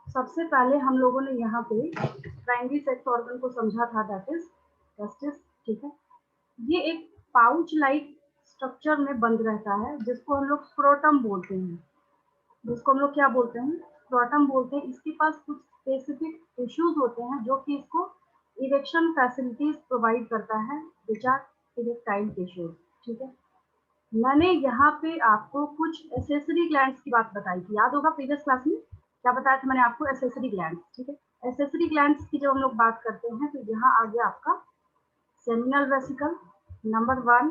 सबसे पहले हम लोगों ने यहाँ पे प्राइमरी सेक्स ऑर्गन को समझा था, दैट इज टेस्टिस। ठीक है, ये एक पाउच लाइक स्ट्रक्चर में बंद रहता है जिसको हम लोग स्क्रोटम बोलते हैं। जिसको हम लोग क्या बोलते हैं? स्क्रोटम बोलते हैं। इसके पास कुछ स्पेसिफिक टिश्यूज होते हैं जो कि इसको इरेक्शन फैसिलिटीज प्रोवाइड करता है, विच आर इरेक्टाइल टिश्यूज। ठीक है, मैंने यहाँ पे आपको कुछ एसेसरी ग्लैंड्स की बात बताई थी, याद होगा प्रीवियस क्लास में क्या बताया था मैंने आपको? Accessory glands. ठीक है, एसेसरी ग्लैंड्स की जब हम लोग बात करते हैं तो यहाँ आ गया आपका सेमिनल वेसिकल नंबर 1,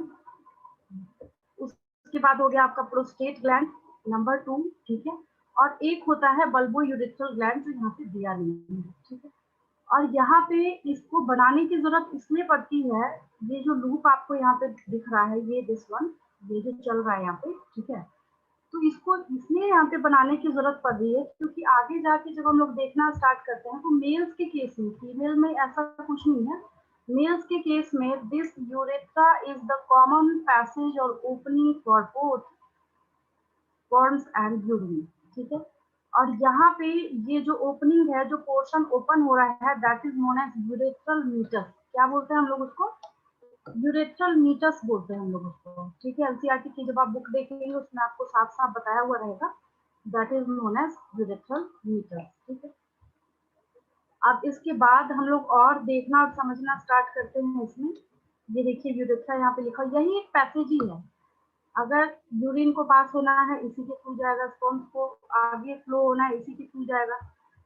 उसके बाद हो गया आपका प्रोस्टेट ग्लैंड नंबर 2। ठीक है, और एक होता है बल्बो यूरेथ्रल ग्लैंड जो यहाँ पे दिया नहीं है। ठीक है, और यहाँ पे इसको बनाने की जरूरत इसलिए पड़ती है, ये जो लूप आपको यहाँ पे दिख रहा है, ये दिस वन, ये जो चल रहा है यहाँ पे, ठीक है, तो इसको इसलिए यहाँ पे बनाने की जरूरत पड़ रही है क्योंकि आगे जाके जब हम लोग देखना स्टार्ट करते हैं तो मेल्स के केस में, फीमेल में ऐसा कुछ नहीं है, मेल्स के केस में this urethra is the common passage और opening for both sperms and urine. ठीक है, और यहाँ पे ये जो ओपनिंग है, जो पोर्शन ओपन हो रहा है, that is known as urethral meatus. क्या बोलते हैं हम लोग उसको? यूरेथ्रल मीटस बोलते हैं हम लोग उसको। ठीक है, एनसीईआरटी की जब आप बुक देखेंगे उसमें आपको साफ साफ बताया हुआ रहेगा, that is known as urethral meatus. ठीक है, अब इसके बाद हम लोग और देखना और समझना स्टार्ट करते हैं इसमें। ये देखिए यूरेथ्रा यहाँ पे लिखा, यही एक पैसेज ही है। अगर यूरिन को पास होना है इसी के थ्रू जाएगा, स्पर्म्स को आगे फ्लो होना है इसी के थ्रू जाएगा।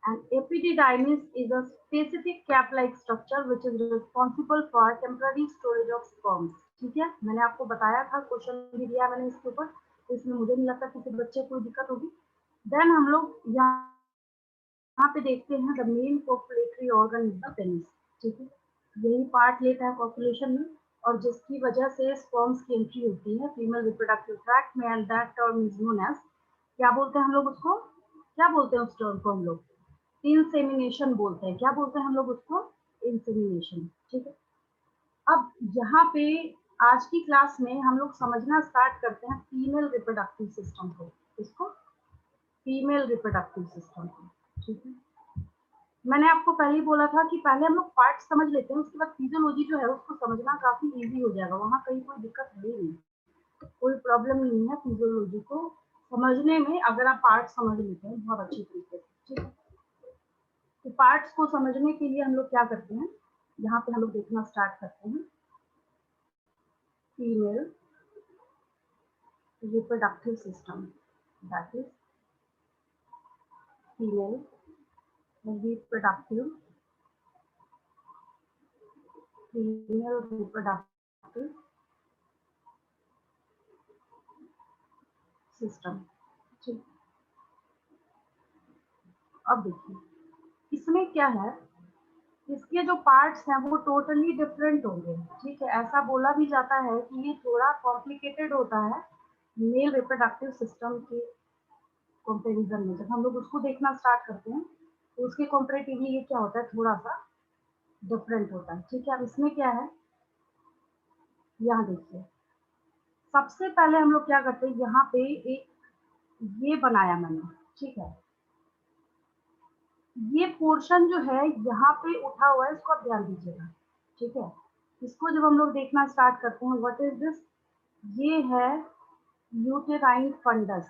And epididymis is a specific cap like structure which is responsible for temporary storage of sperms. ठीक है, मैंने आपको बताया था, क्वेश्चन भी दिया मैंने इसके ऊपर, तो इसमें मुझे नहीं लगता किसी बच्चे को दिक्कत होगी। देन हम लोग यहाँ पे देखते हैं the main copulatory organ is the penis. ठीक है, यही पार्ट लेता है कॉपुलेशन में और जिसकी वजह से स्पर्म्स की एंट्री होती है फीमेल रिप्रोडक्टिव ट्रैक्ट में, and that term is known as, क्या बोलते हैं हम लोग उसको? क्या बोलते हैं उस टर्म को हम लोग? इंसेमिनेशन बोलते हैं। क्या बोलते हैं हम लोग उसको? इंसेमिनेशन। ठीक है, अब यहाँ पे आज की क्लास में हम लोग समझना स्टार्ट करते हैं फीमेल रिप्रोडक्टिव सिस्टम को। इसको फीमेल रिप्रोडक्टिव सिस्टम को। ठीक है, मैंने आपको पहले ही बोला था कि पहले हम लोग पार्ट समझ लेते हैं, उसके बाद फिजियोलॉजी जो है उसको समझना काफी इजी हो जाएगा, वहाँ कहीं कोई दिक्कत है ही नहीं, कोई प्रॉब्लम नहीं है फिजियोलॉजी को समझने में अगर आप पार्ट समझ लेते हैं बहुत अच्छी तरीके से। ठीक है, तो पार्ट्स को समझने के लिए हम लोग क्या करते हैं, यहाँ पे हम लोग देखना स्टार्ट करते हैं female reproductive system, that is female reproductive system. ठीक, अब देखिए इसमें क्या है, इसके जो पार्ट्स हैं वो टोटली डिफरेंट होंगे। ठीक है, ऐसा बोला भी जाता है कि ये थोड़ा कॉम्प्लिकेटेड होता है मेल रिप्रोडक्टिव सिस्टम के कंपैरिजन में। जब हम लोग उसको देखना स्टार्ट करते हैं तो उसके कंपैरेटिवली ये क्या होता है, थोड़ा सा डिफरेंट होता है। ठीक है, अब इसमें क्या है, यहाँ देखिए सबसे पहले हम लोग क्या करते हैं, यहाँ पे एक ये बनाया मैंने। ठीक है, ये पोर्शन जो है यहाँ पे उठा हुआ है, इसको आप ध्यान दीजिएगा। ठीक है, इसको जब हम लोग देखना स्टार्ट करते हैं, व्हाट इज दिस, ये है uterine fundus,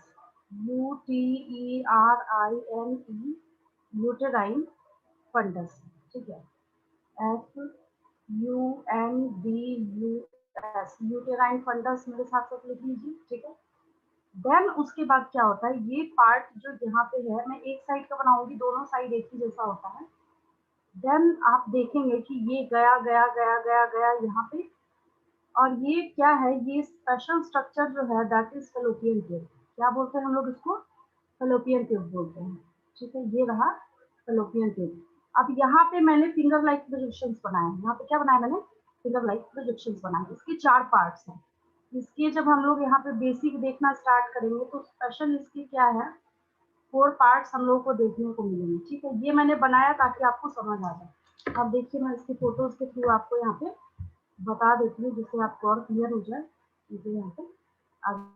UTERINE, uterine fundus. ठीक है, FUNDUS, यूटेराइन फंडस मेरे साथ साथ लिख लीजिए। ठीक है, देन उसके बाद क्या होता है, ये पार्ट जो यहाँ पे है, मैं एक साइड का बनाऊंगी, दोनों साइड एक ही जैसा होता है। देन आप देखेंगे कि ये गया गया गया गया गया यहाँ पे, और ये क्या है, ये स्पेशल स्ट्रक्चर जो है दैट इज फैलोपियन ट्यूब। क्या बोलते हैं हम लोग इसको? फैलोपियन ट्यूब बोलते हैं। ठीक है, ये रहा फैलोपियन ट्यूब। अब यहाँ पे मैंने फिंगर लाइक प्रोजेक्शंस बनाए हैं, यहाँ पे क्या बनाया मैंने? फिंगर लाइक प्रोजेक्शंस बनाए। इसके 4 पार्ट्स हैं। इसके जब हम लोग यहाँ पे बेसिक देखना स्टार्ट करेंगे तो स्पेशल इसकी क्या है, 4 पार्ट्स हम लोगों को देखने को मिलेंगे। ठीक है, ये मैंने बनाया ताकि आपको समझ आ जाए। अब देखिए मैं इसकी फोटोज के थ्रू आपको यहाँ पे बता देती हूँ जिससे आपको और क्लियर हो जाए चीजें यहाँ पे। अब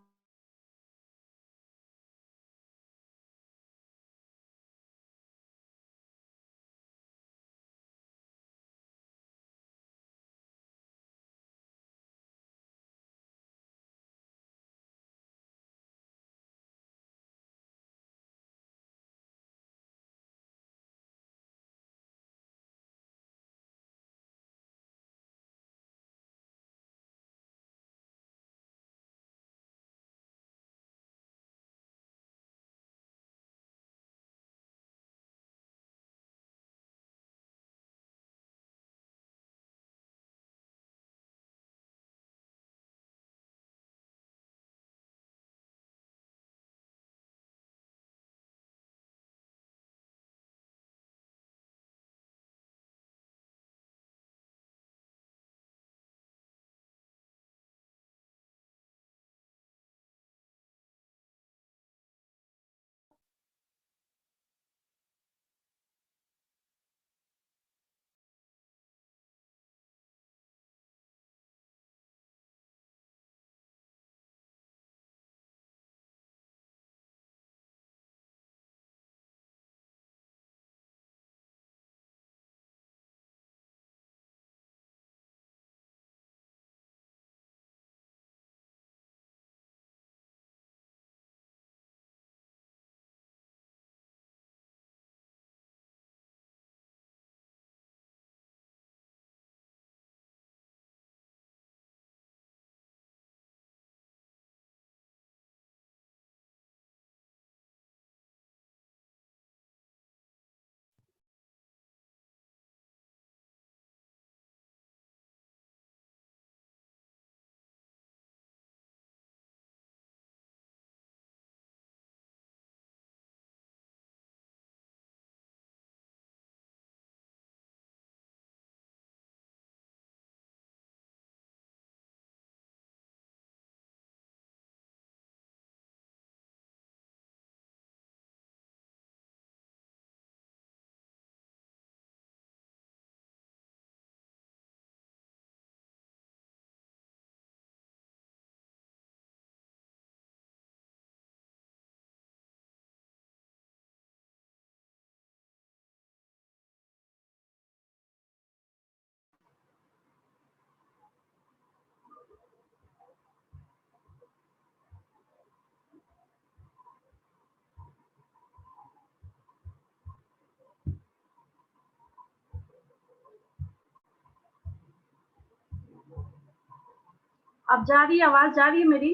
अब जा रही है आवाज, जा रही है मेरी?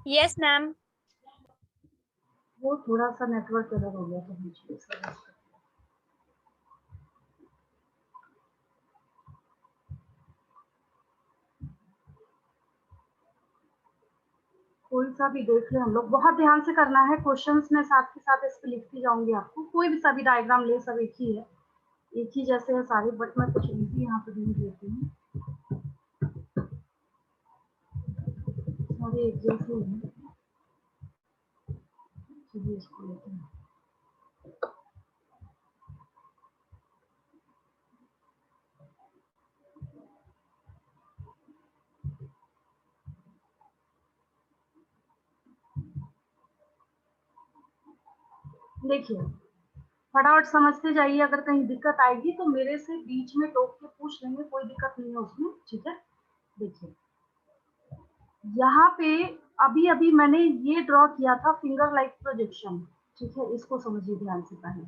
Yes ma'am. वो थोड़ा सा नेटवर्क एरर हो गया था बीच में, इस वजह से। कोई सा भी देख ले हम लोग, बहुत ध्यान से करना है। क्वेश्चंस में साथ के साथ इस पे लिखती जाऊंगी आपको। कोई भी सा भी डायग्राम ले, सब एक ही है, एक ही जैसे है सारे, बट मैं कुछ इजी यहाँ पे ढूंढ लेती हूँ। सारे एक जैसे हैं, चलिए इसको लेते हैं। देखिए फटाफट समझते जाइए, अगर कहीं दिक्कत आएगी तो मेरे से बीच में टोक के पूछ लेंगे, कोई दिक्कत नहीं है उसमें, ठीक है। देखिए यहाँ पे अभी अभी मैंने ये ड्रॉ किया था फिंगर लाइक प्रोजेक्शन, ठीक है, इसको समझिए ध्यान से पहले।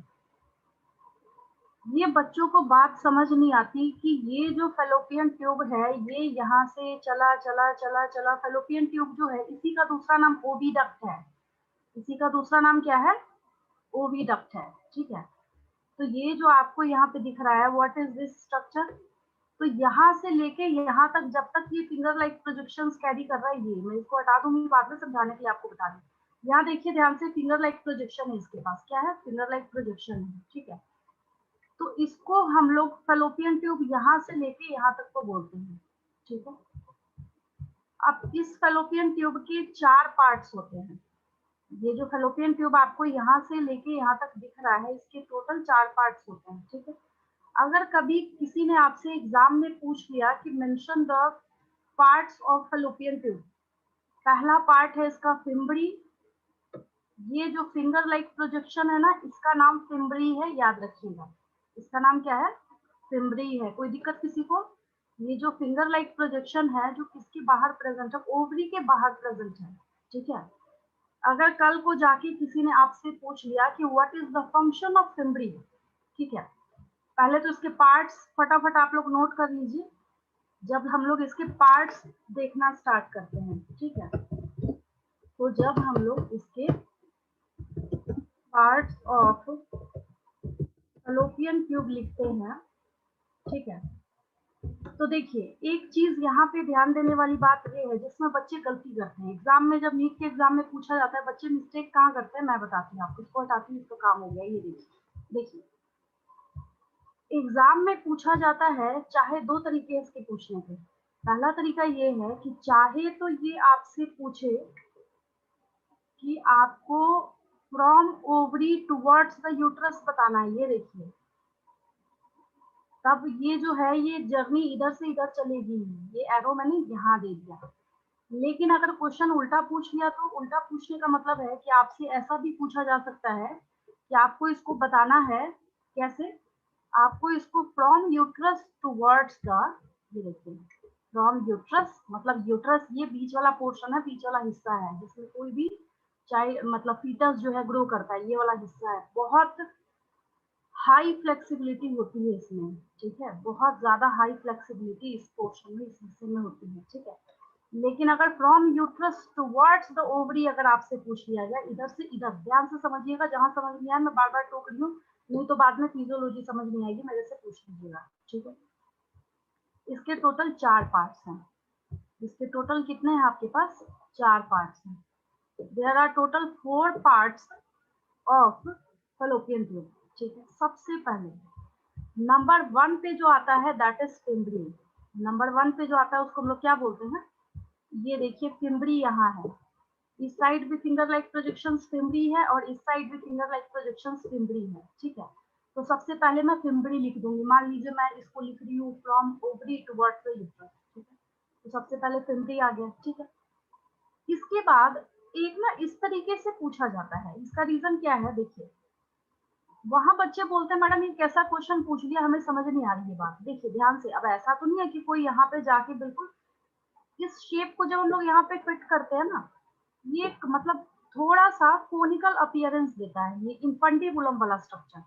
ये बच्चों को बात समझ नहीं आती कि ये जो फेलोपियन ट्यूब है ये यहाँ से चला चला चला चला, फेलोपियन ट्यूब जो है इसी का दूसरा नाम ओविडक्ट है। इसी का दूसरा नाम क्या है? ओविडक्ट है, ठीक है। तो ये जो आपको यहाँ पे दिख रहा है, व्हाट इज दिस स्ट्रक्चर? तो यहाँ से लेके यहाँ तक, जब तक ये फिंगर लाइक प्रोजेक्शंस कैरी कर रहा है, ये मैं इसको हटा दूंगी, बाद में समझाने के लिए आपको बता दूं। यहाँ देखिए ध्यान से, फिंगर लाइक प्रोजेक्शन है इसके पास, क्या है? फिंगर लाइक प्रोजेक्शन है, ठीक है। तो इसको हम लोग फेलोपियन ट्यूब यहाँ से लेके यहाँ तक को बोलते हैं, ठीक है। अब इस फेलोपियन ट्यूब के 4 पार्ट्स होते हैं। ये जो फेलोपियन ट्यूब आपको यहाँ से लेके यहाँ तक दिख रहा है, इसके टोटल 4 पार्ट्स होते हैं, ठीक है। अगर कभी किसी ने आपसे एग्जाम में पूछ लिया कि mention the parts of fallopian tube, पहला पार्ट है इसका फिम्बरी। ये जो फिंगर लाइक प्रोजेक्शन है ना, इसका नाम फिम्बरी है, याद रखिएगा। इसका नाम क्या है? फिम्बरी है। कोई दिक्कत किसी को? ये जो फिंगर लाइक प्रोजेक्शन है जो किसके बाहर प्रेजेंट है? ओवरी के बाहर प्रेजेंट है, ठीक है। अगर कल को जाके किसी ने आपसे पूछ लिया कि what is the function of fimbriae, ठीक है, पहले तो इसके पार्ट्स फटाफट आप लोग नोट कर लीजिए। जब हम लोग इसके पार्ट्स देखना स्टार्ट करते हैं, ठीक है, तो जब हम लोग इसके पार्ट्स ऑफ फैलोपियन ट्यूब लिखते हैं, ठीक है, तो देखिए एक चीज यहाँ पे ध्यान देने वाली बात ये है जिसमें बच्चे गलती करते हैं एग्जाम में। जब नीट के एग्जाम में पूछा जाता है बच्चे मिस्टेक कहाँ करते हैं, मैं बताती हूँ आपको। इसको हटाती हूँ, इसका काम हो गया। ये देखिए एग्जाम में पूछा जाता है, चाहे दो तरीके हैं इसके पूछने के। पहला तरीका ये है कि चाहे तो ये आपसे पूछे कि आपको from ovary towards the uterus बताना है, ये देखिए, तब ये जो है ये जर्नी इधर से इधर चलेगी, ये एरो मैंने यहाँ दे दिया। लेकिन अगर क्वेश्चन उल्टा पूछ लिया तो उल्टा पूछने का मतलब है कि आपसे ऐसा भी पूछा जा सकता है कि आपको इसको बताना है कैसे, आपको इसको फ्रॉम यूट्रस टुवर्ड्स द, ये देखिए फ्रॉम यूट्रस मतलब यूट्रस ये बीच वाला पोर्शन है, बीच वाला हिस्सा है जिसमें कोई भी चाहे मतलब फीटस जो है ग्रो करता है, ये वाला हिस्सा है। बहुत हाई फ्लेक्सिबिलिटी होती है इसमें, ठीक है, बहुत ज्यादा हाई फ्लेक्सिबिलिटी इस पोर्शन में, इस हिस्से में होती है, ठीक है। लेकिन अगर from uterus towards the ovary अगर आपसे पूछ लिया जाए इधर से इधर, ध्यान से समझिएगा, जहां समझ नहीं आया मैं बार बार टोक रही हूँ, नहीं तो बाद में फिजियोलॉजी समझ नहीं आएगी, मेरे से पूछ लीजिएगा, ठीक है। इसके टोटल 4 पार्ट्स हैं। इसके टोटल कितने हैं आपके पास? 4 पार्ट्स हैं। There are total 4 parts of fallopian tube, ठीक है। सबसे पहले नंबर 1 पे जो आता है दैट इज फिम्बरी। नंबर 1 पे जो आता है उसको हम लोग क्या बोलते हैं? ये देखिए फिम्बरी यहाँ है, इस साइड भी फिंगर लाइक प्रोजेक्शन फिम्बरी है और इस साइड भी फिंगर लाइक प्रोजेक्शन फिम्बरी है, ठीक है। तो सबसे पहले मैं फिम्बरी लिख दूंगी। मान लीजिए मैं इसको लिख रही हूँ from ovary towards the uterus, ठीक है। तो सबसे पहले फिम्बरी आ गया, ठीक है। इसके बाद एक ना इस तरीके से पूछा जाता है, इसका रीजन क्या है देखिए, वहां बच्चे बोलते हैं मैडम ये कैसा क्वेश्चन पूछ लिया, हमें समझ नहीं आ रही है बात। देखिए ध्यान से, अब ऐसा तो नहीं है कि कोई यहाँ पे जाके बिल्कुल इस शेप को जब हम लोग यहाँ पे फिट करते हैं ना, ये मतलब थोड़ा सा कोनिकल अपीयरेंस देता है, ये इन्फंडिबुलम वाला स्ट्रक्चर।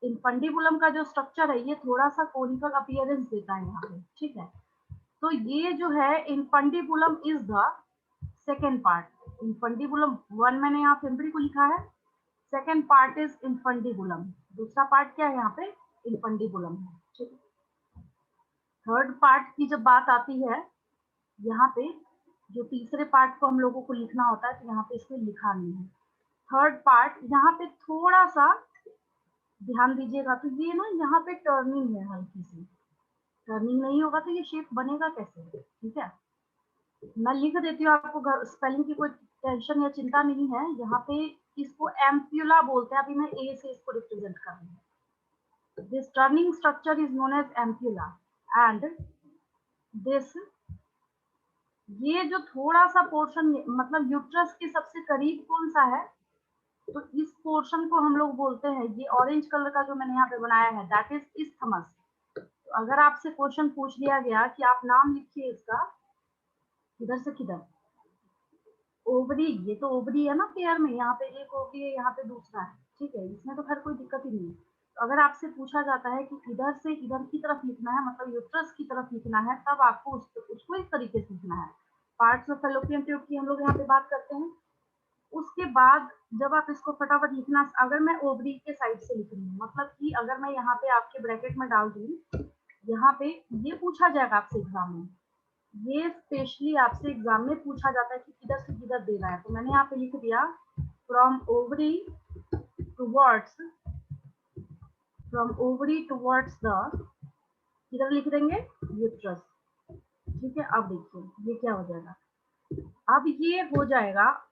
इन्फंडिबुलम का जो स्ट्रक्चर है ये थोड़ा सा कोनिकल अपीयरेंस देता है यहाँ पे, ठीक है। तो ये जो है infundibulum is the second part. Infundibulum 1 मैंने यहाँ फिम्बरी को लिखा है, सेकेंड पार्ट इज इनफंडिबुलम। दूसरा पार्ट क्या है यहाँ पे? इनफंडिबुलम है, ठीक है। थर्ड पार्ट की जब बात आती है यहाँ पे, जो तीसरे पार्ट को हम लोगों को लिखना होता है, तो यहाँ पे इसमें लिखा नहीं है। थर्ड पार्ट यहाँ पे थोड़ा सा ध्यान दीजिएगा, तो ये ना यहाँ पे टर्निंग है, हल्की सी टर्निंग नहीं होगा तो ये शेप बनेगा कैसे? ठीक है, मैं लिख देती हूँ आपको, स्पेलिंग की कोई टेंशन या चिंता नहीं है। यहाँ पे इसको एम्प्यूला बोलते हैं, अभी मैं ए से इसको रिप्रेजेंट कर रही हूँ। This turning structure is known as ampulla and this, ये जो थोड़ा सा पोर्शन मतलब यूट्रस के सबसे करीब कौन सा है, तो इस पोर्शन को हम लोग बोलते हैं, ये ऑरेंज कलर का जो मैंने यहाँ पे बनाया है, दैट इज इस्थमस। तो अगर आपसे क्वेश्चन पूछ लिया गया कि आप नाम लिखिए इसका, किधर से किधर, ओवरी, ये तो ओवरी है ना पेयर में, यहाँ पे एक ओवरी है, यहाँ पे दूसरा है, ठीक है, इसमें तो खैर कोई दिक्कत ही नहीं है। तो अगर आपसे पूछा जाता है कि इधर से इधर की तरफ लिखना है, मतलब यूट्रस की तरफ लिखना है, तब आपको उसको इस तरीके से लिखना है। पार्ट्स ऑफ फैलोपियन ट्यूब की हम लोग यहाँ पे बात करते हैं। उसके बाद जब आप इसको फटाफट लिखना, अगर मैं ओवरी के साइड से लिख रही हूँ, मतलब कि अगर मैं यहाँ पे आपके ब्रैकेट में डाल दूँ, यहाँ पे ये पूछा जाएगा आपसे एग्जाम में, ये स्पेशली आपसे एग्जाम में पूछा जाता है कि किधर से किधर दे रहा है। तो मैंने यहाँ पे लिख दिया from ovary towards, from ovary towards the, किधर लिख देंगे? यूट्रस, ठीक है। अब देखिए ये क्या हो जाएगा, अब ये हो जाएगा,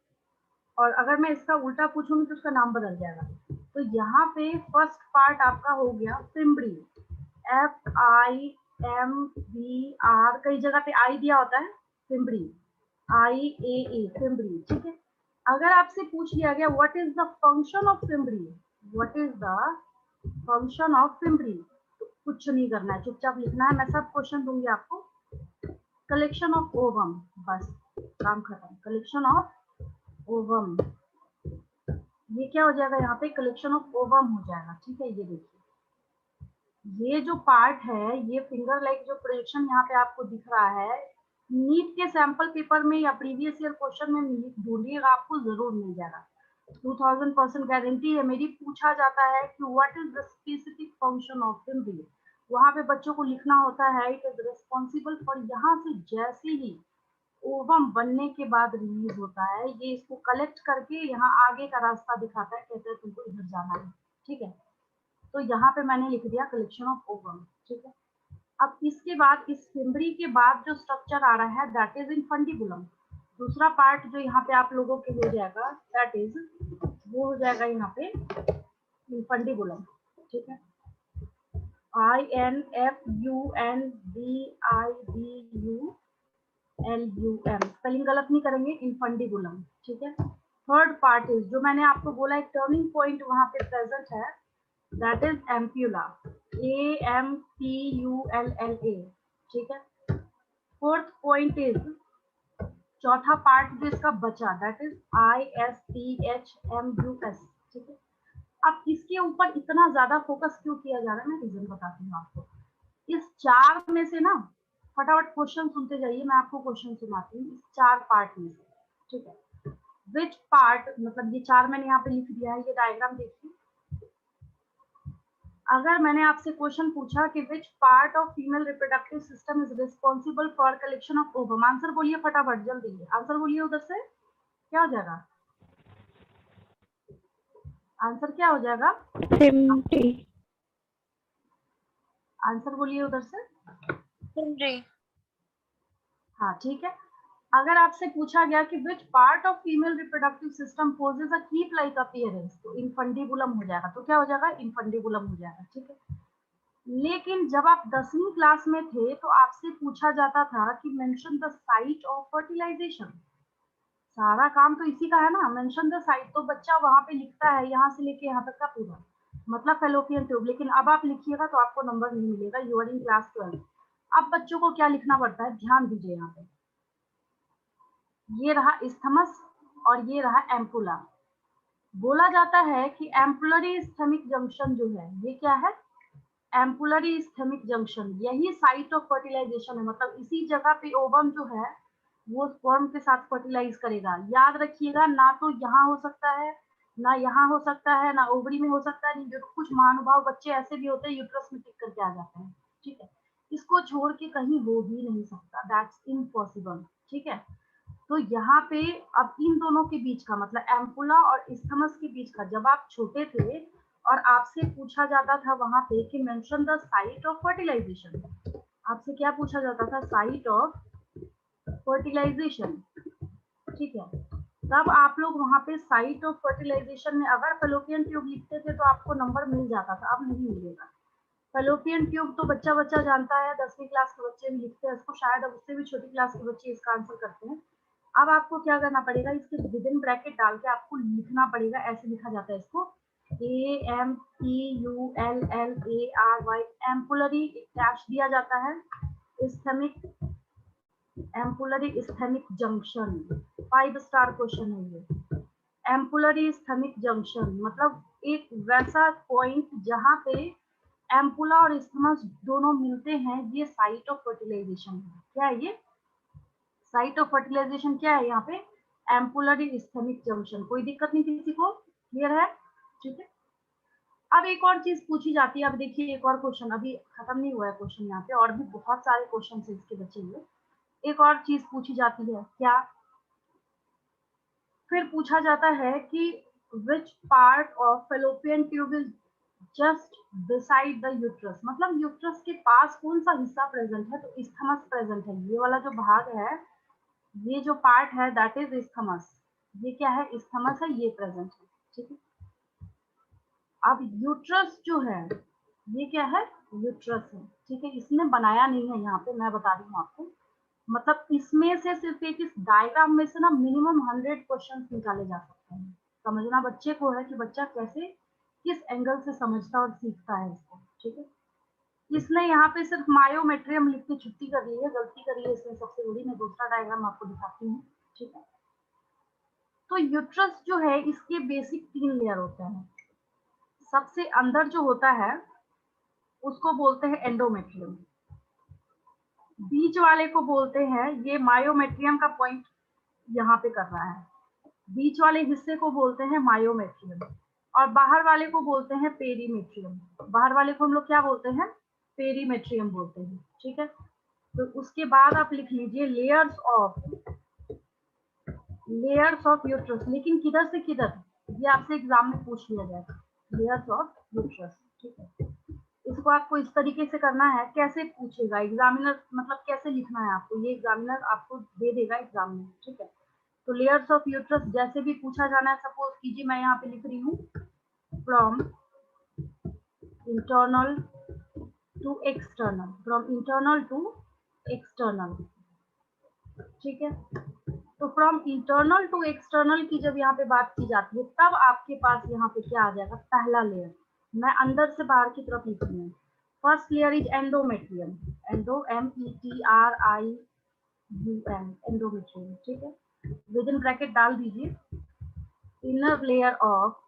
और अगर मैं इसका उल्टा पूछूंगी तो उसका नाम बदल जाएगा। तो यहाँ पे फर्स्ट पार्ट आपका हो गया फिम्बरी, FIMBR, कई जगह पे आई दिया होता है, फिम्बरी, IAA, फिम्बरी, ठीक है। अगर आपसे पूछ लिया गया what is the function of fimbriae, what is the function of fimbriae, तो कुछ नहीं करना है, चुपचाप लिखना है। मैं सब क्वेश्चन दूंगी आपको। कलेक्शन ऑफ ओवम, बस काम खत्म। कलेक्शन ऑफ ओवम, ये क्या हो जाएगा यहाँ पे? कलेक्शन ऑफ ओवम हो जाएगा, ठीक है। ये देखिए, ये जो पार्ट है, ये फिंगर लाइक जो प्रोजेक्शन यहाँ पे आपको दिख रहा है, नीट के सैंपल पेपर में या प्रीवियस ईयर क्वेश्चन में ढूंढिएगा, आपको जरूर मिल जाएगा। 2000% गारंटी है मेरी। पूछा जाता है कि what is the specific function of fimbriae, वहां पे बच्चों को लिखना होता है इट इज रिस्पॉन्सिबल फॉर, यहाँ से जैसे ही ओवम बनने के बाद रिलीज होता है, ये इसको कलेक्ट करके यहाँ आगे का रास्ता दिखाता है, कहते हैं तुमको इधर जाना है, ठीक है। तो यहाँ पे मैंने लिख दिया कलेक्शन ऑफ ओवम, ठीक है। अब इसके बाद, इस फिम्बरी के बाद जो स्ट्रक्चर आ रहा है, दैट इज इनफंडिबुलम। दूसरा पार्ट जो यहाँ पे आप लोगों के हो जाएगा, दैट इज, वो हो जाएगा यहाँ पे इनफंडिबुलम, ठीक है। INFUNDIBULUM, स्पेलिंग गलत नहीं करेंगे, इनफंडिबुलम, ठीक है। थर्ड पार्ट इज, जो मैंने आपको बोला एक टर्निंग पॉइंट वहां पे प्रेजेंट है, दैट इज एम्प्यूला, AMPULLA, ठीक है। फोर्थ पॉइंट इज, चौथा पार्ट जो इसका बचा, दैट इज ISTHMUS, ठीक है। अब इसके ऊपर इतना ज्यादा फोकस क्यों किया जा रहा है, मैं रीजन बताती हूँ आपको। इस चार में से ना, फटाफट क्वेश्चन सुनते जाइए, मैं आपको क्वेश्चन सुनाती हूँ इस चार पार्ट में से, ठीक है। विच पार्ट, मतलब ये चार मैंने यहाँ पे लिख दिया है, ये डायग्राम देखिए। अगर मैंने आपसे क्वेश्चन पूछा कि which part of female reproductive system is responsible for collection of ovum, answer बोलिए फटाफट, जल्दी आंसर बोलिए। उधर से क्या हो जाएगा? आंसर क्या हो जाएगा? फिम्बरी। आंसर बोलिए उधर से। फिम्बरी। हाँ, ठीक है। अगर आपसे पूछा गया कि which part of female reproductive system possess a कीप लाइक अपीयरेंस, तो इनफंडिबुलम हो जाएगा। तो क्या हो जाएगा? इनफंडिबुलम हो जाएगा, ठीक है। लेकिन जब आप 10वीं क्लास में थे तो आपसे पूछा जाता था कि mention the site of fertilization, सारा काम तो इसी का है ना, मेंशन द साइट, तो बच्चा वहां पे लिखता है यहाँ से लेके यहाँ तक का पूरा, मतलब फैलोपियन ट्यूब। लेकिन अब आप लिखिएगा तो आपको नंबर नहीं मिलेगा, यू आर इन क्लास 12। अब बच्चों को क्या लिखना पड़ता है, ध्यान दीजिए यहाँ पे, ये रहा इस्थमस और ये रहा एम्पुला। बोला जाता है कि एम्पुलरी इस्थमिक जंक्शन जो है, ये क्या है? एम्पुलरी इस्थेमिक जंक्शन, यही साइट ऑफ फर्टिलाइजेशन है, मतलब इसी जगह पे ओवम जो है वो स्पर्म के साथ फर्टिलाइज करेगा। याद रखिएगा, ना तो यहाँ हो सकता है, ना यहाँ हो सकता है, ना ओवरी में हो सकता है। नहीं, कुछ महानुभाव बच्चे ऐसे भी होते हैं यूट्रस में टिक करके आ जाते हैं, ठीक है। इसको छोड़ के कहीं हो ही नहीं सकता, दैट्स इम्पॉसिबल, ठीक है। तो यहाँ पे अब इन दोनों के बीच का मतलब एम्पुला और इस्थमस के बीच का, जब आप छोटे थे और आपसे पूछा जाता था वहां पे कि mention the site of fertilization, आपसे क्या पूछा जाता था? साइट ऑफ फर्टिलाइजेशन, ठीक है। तब आप लोग वहां पे साइट ऑफ फर्टिलाइजेशन में अगर फेलोपियन ट्यूब लिखते थे तो आपको नंबर मिल जाता था, अब नहीं मिलेगा। फेलोपियन ट्यूब तो बच्चा बच्चा जानता है, 10वीं क्लास के बच्चे भी लिखते हैं इसको, शायद अब उससे भी छोटी क्लास के बच्चे इसका आंसर करते हैं। अब आपको क्या करना पड़ेगा, इसके विद इन ब्रैकेट डाल के आपको लिखना पड़ेगा। ऐसे लिखा जाता है इसको, AMPULLARY, एम्पुलरी डैश दिया जाता है, इस्थेमिक, ampullary isthmic junction, 5 star question है ये। एम्पुलरी इस्थेमिक जंक्शन मतलब एक वैसा पॉइंट जहां पे एम्पुला और इस्थमस दोनों मिलते हैं, ये साइट ऑफ फर्टिलाइजेशन है। क्या है ये? साइट ऑफ फर्टिलाइजेशन क्या है यहाँ पे? Ampullary isthmic junction. कोई दिक्कत नहीं किसी को? क्लियर है? ठीक है। अब एक और चीज पूछी जाती है, अब देखिए एक और क्वेश्चन, अभी खत्म नहीं हुआ है क्वेश्चन यहाँ पे, और भी बहुत सारे क्वेश्चन है इसके बचे हुए। एक और चीज पूछी जाती है, क्या? फिर पूछा जाता है कि which part of fallopian tube is just beside the uterus, मतलब यूट्रस के पास कौन सा हिस्सा प्रेजेंट है? तो इस्थमस प्रेजेंट है। ये वाला जो भाग है, ये जो पार्ट है दैट इज इस्थमस। ये क्या है? इस्थमस है, ये प्रेजेंट है, ठीक है। अब यूट्रस जो है, ये क्या है? यूट्रस है, ठीक है। इसने बनाया नहीं है यहाँ पे, मैं बता रही हूँ आपको। मतलब इसमें से सिर्फ एक इस डायग्राम में से ना मिनिमम 100 क्वेश्चन निकाले जा सकते हैं। समझना बच्चे को है कि बच्चा कैसे, किस एंगल से समझता और सीखता है इसको, ठीक है। इसने यहाँ पे सिर्फ मायोमेट्रियम लिख के छुट्टी कर ली है, गलती करी है इसने सबसे बड़ी। मैं दूसरा डायग्राम आपको दिखाती हूँ, ठीक है। तो यूट्रस जो है, इसके बेसिक 3 लेयर होते हैं। सबसे अंदर जो होता है उसको बोलते हैं एंडोमेट्रियम, बीच वाले को बोलते हैं, ये मायोमेट्रियम का पॉइंट यहाँ पे कर रहा है, बीच वाले हिस्से को बोलते हैं मायोमेट्रियम, और बाहर वाले को बोलते हैं पेरीमेट्रियम। बाहर वाले को हम लोग क्या बोलते हैं? पेरीमेट्रियम बोलते हैं, ठीक है। तो उसके बाद आप लिख लीजिए लेयर्स ऑफ यूट्रस, लेकिन किधर से किधर, ये आपसे एग्जाम में पूछ लिया जाएगा। लेयर्स ऑफ यूट्रस, ठीक है। इसको आपको इस तरीके से करना है, कैसे पूछेगा एग्जामिनर, मतलब कैसे लिखना है आपको, ये एग्जामिनर आपको दे देगा एग्जाम में, ठीक है। तो लेयर्स ऑफ यूट्रस जैसे भी पूछा जाना है, सपोज कीजिए मैं यहाँ पे लिख रही हूँ from internal to external, from internal to external, ठीक है। तो फ्रॉम इंटरनल टू एक्सटर्नल की जब यहाँ पे बात की जाती है, तब आपके पास यहाँ पे क्या आ जाएगा? पहला लेयर। मैं अंदर से बाहर की तरफ लिख रही हूँ। First layer is endometrium, endo METRIUM, endometrium, ठीक है। विद इन ब्रैकेट डाल दीजिए, इनर लेयर ऑफ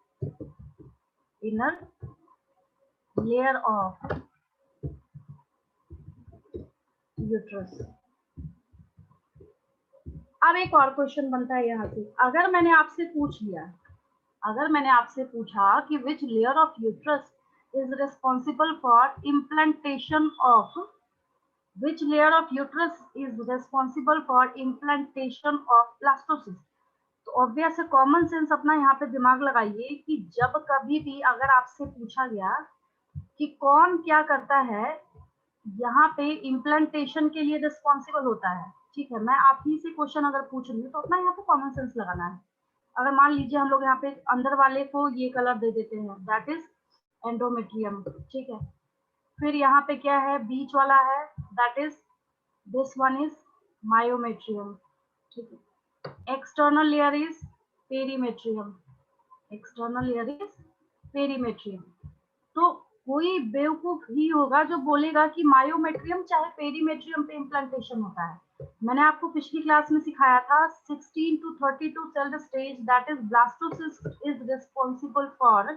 यूट्रस। अब एक और क्वेश्चन बनता है यहाँ से, अगर मैंने आपसे पूछ लिया, अगर मैंने आपसे पूछा कि which layer of uterus is responsible for implantation of, which layer of uterus is responsible for implantation of blastocyst, तो ऑब्वियस है, कॉमन सेंस अपना यहाँ पे दिमाग लगाइए कि जब कभी भी अगर आपसे पूछा गया कि कौन क्या करता है, यहाँ पे इम्प्लांटेशन के लिए रिस्पॉन्सिबल होता है, ठीक है। मैं आप ही से क्वेश्चन अगर पूछ रही हूँ तो अपना यहाँ पे कॉमन सेंस लगाना है। अगर मान लीजिए हम लोग यहाँ पे अंदर वाले को ये कलर दे देते हैं, दैट इज एंडोमेट्रियम, ठीक है। फिर यहाँ पे क्या है? बीच वाला है, that is this one is myometrium, ठीक है। External layer is perimetrium, external layer is perimetrium. तो कोई बेवकूफ ही होगा जो बोलेगा कि मायोमेट्रियम चाहे पेरीमेट्रियम पे इम्प्लांटेशन होता है। मैंने आपको पिछली क्लास में सिखाया था 16 to 32 cell stage, that is blastocyst is responsible for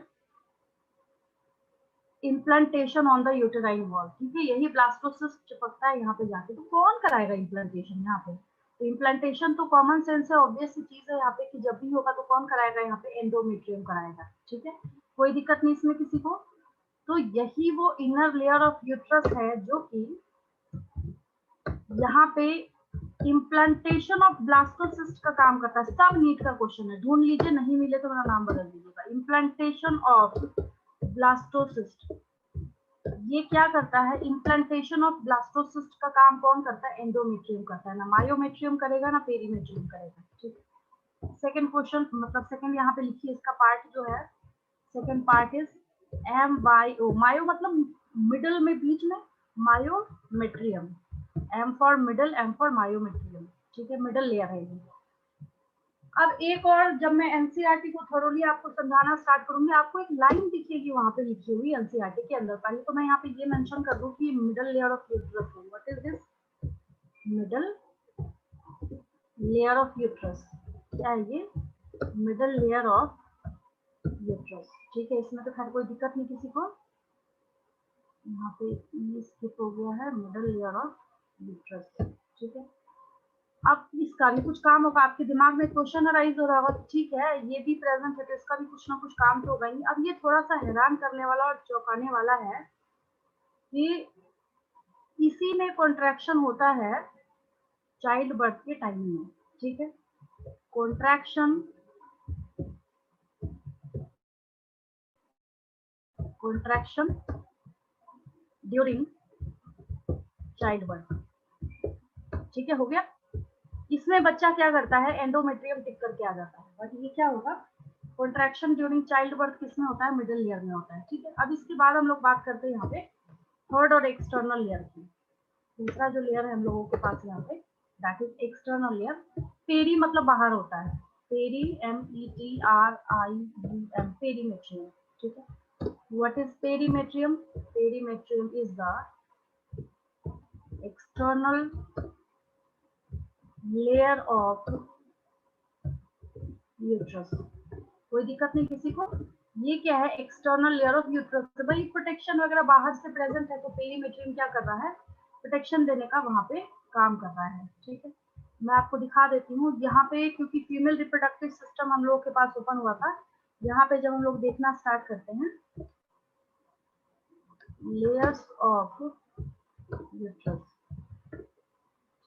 implantation on the uterine wall, ठीक है, यही ब्लास्टोसिस्ट चिपकता है यहाँ पे जाके, तो कौन कराएगा इम्प्लांटेशन यहाँ पे? तो इम्प्लांटेशन तो कॉमन सेंस है, ऑब्वियस सी चीज है यहाँ पे कि जब भी होगा तो कौन कराएगा यहाँ पे? एंडोमेट्रियम कराएगा, ठीक है, कोई दिक्कत नहीं इसमें किसी को। तो यही वो इनर लेयर ऑफ यूट्रस है जो कि यहाँ पे इम्प्लांटेशन ऑफ ब्लास्टोसिस्ट का काम करता है। सब नीट का क्वेश्चन है, ढूंढ लीजिए, नहीं मिले तो मेरा नाम बदल दीजिएगा। इम्प्लांटेशन ऑफ ब्लास्टोसिस्ट, ये क्या करता है? इम्प्लांटेशन ऑफ ब्लास्टोसिस्ट का काम कौन करता है? एंडोमेट्रियम करता है, ना मायोमेट्रियम करेगा ना पेरीमेट्रियम करेगा, ठीक है। सेकंड क्वेश्चन, मतलब सेकंड यहाँ पे लिखिए, इसका पार्ट जो है, सेकंड पार्ट इज MYO, मायो मतलब मिडल में, बीच में, myometrium, M for middle, M for myometrium, ठीक है, मिडल लेयर है ये। अब एक और, जब मैं एनसीईआरटी को थोरोली आपको समझाना स्टार्ट करूंगी, आपको एक लाइन दिखेगी वहां पे लिखी हुई एनसीईआरटी के अंदर। पहले तो मैं यहाँ पे ये मेंशन कर दूं कि मिडल लेयर ऑफ यूट्रस है। What is this? Middle layer of uterus, क्या है ये? मिडल लेयर ऑफ यूट्रस, ठीक है, इसमें तो खैर कोई दिक्कत नहीं किसी को। यहाँ पे ये स्किप हो गया है, मिडल लेयर ऑफ यूट्रस, ठीक है। अब इसका भी कुछ काम होगा, आपके दिमाग में क्वेश्चन अराइज हो रहा होगा, ठीक है, ये भी प्रेजेंट है तो इसका भी कुछ ना कुछ काम तो होगा ही। अब ये थोड़ा सा हैरान करने वाला और चौंकाने वाला है कि इसी में कॉन्ट्रैक्शन होता है चाइल्ड बर्थ के टाइम में, ठीक है, कॉन्ट्रैक्शन ड्यूरिंग चाइल्ड बर्थ, ठीक है, हो गया। इसमें बच्चा क्या करता है? एंडोमेट्रियम टिक करके आ जाता है, बट ये क्या होगा? कॉन्ट्रैक्शन ड्यूरिंग चाइल्ड बर्थ किसमें होता है? मिडिल लेयर में होता है, ठीक है। अब इसके बाद हम लोग बात करते हैं यहाँ पे थर्ड और एक्सटर्नल लेयर की। दूसरा जो लेयर है हम लोगों के पास यहाँ पे, that is external layer. Peri मतलब बाहर होता है, पेरी, METRIUM, पेरीमेट्रियम, ठीक है। What is perimetrium? Perimetrium is the external layer of uterus. कोई दिक्कत नहीं किसी को। ये क्या है? External layer of uterus. तो भाई प्रोटेक्शन वगैरह बाहर से प्रेजेंट है, तो पेरीमेट्रियम क्या कर रहा है? प्रोटेक्शन देने का वहां पे काम कर रहा है, ठीक है। मैं आपको दिखा देती हूँ यहाँ पे, क्योंकि फीमेल रिप्रोडक्टिव सिस्टम हम लोगों के पास ओपन हुआ था। यहाँ पे जब हम लोग देखना स्टार्ट करते हैं लेयर्स ऑफ यूट्रस,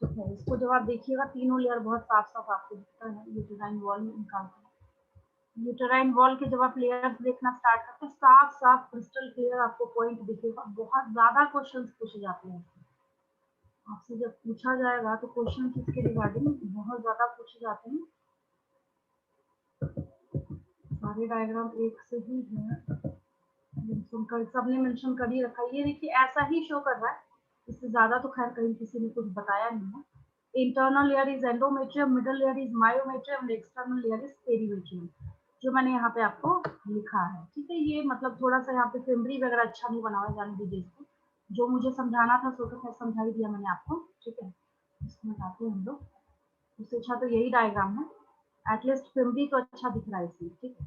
ठीक है, इसको जब आप देखिएगा तीनों लेयर बहुत साफ साफ आपको दिखता है। यूटेराइन वॉल निकालते हैं, यूटेराइन वॉल के जब आप लेयर्स देखना स्टार्ट करते हैं, साफ साफ क्रिस्टल क्लियर आपको पॉइंट दिखेगा। बहुत ज्यादा क्वेश्चंस पूछे जाते हैं आपसे, जब पूछा जाएगा तो क्वेश्चन इसके रिगार्डिंग बहुत ज्यादा पूछे जाते हैं। सारे डायग्राम एक से ही है, सबने मेंशन कर ही रखा है। ये देखिए ऐसा ही शो कर रहा है, इससे ज्यादा तो खैर कहीं किसी ने कुछ बताया नहीं है। Internal layer is endometrium, middle layer is myometrium, external layer is perimetrium, जो मैंने यहाँ पे आपको लिखा है, ठीक है। ये मतलब थोड़ा सा यहाँ पे फिम्बरी वगैरह अच्छा नहीं बना हुआ, जाने दीजिए इसको। जो मुझे समझाना था सो तो खैर समझा ही दिया मैंने आपको, ठीक है। इसमें आते हैं हम लोग, उससे अच्छा तो यही डायग्राम है, एटलीस्ट फिम्बरी तो अच्छा दिख रहा है इसमें, ठीक है।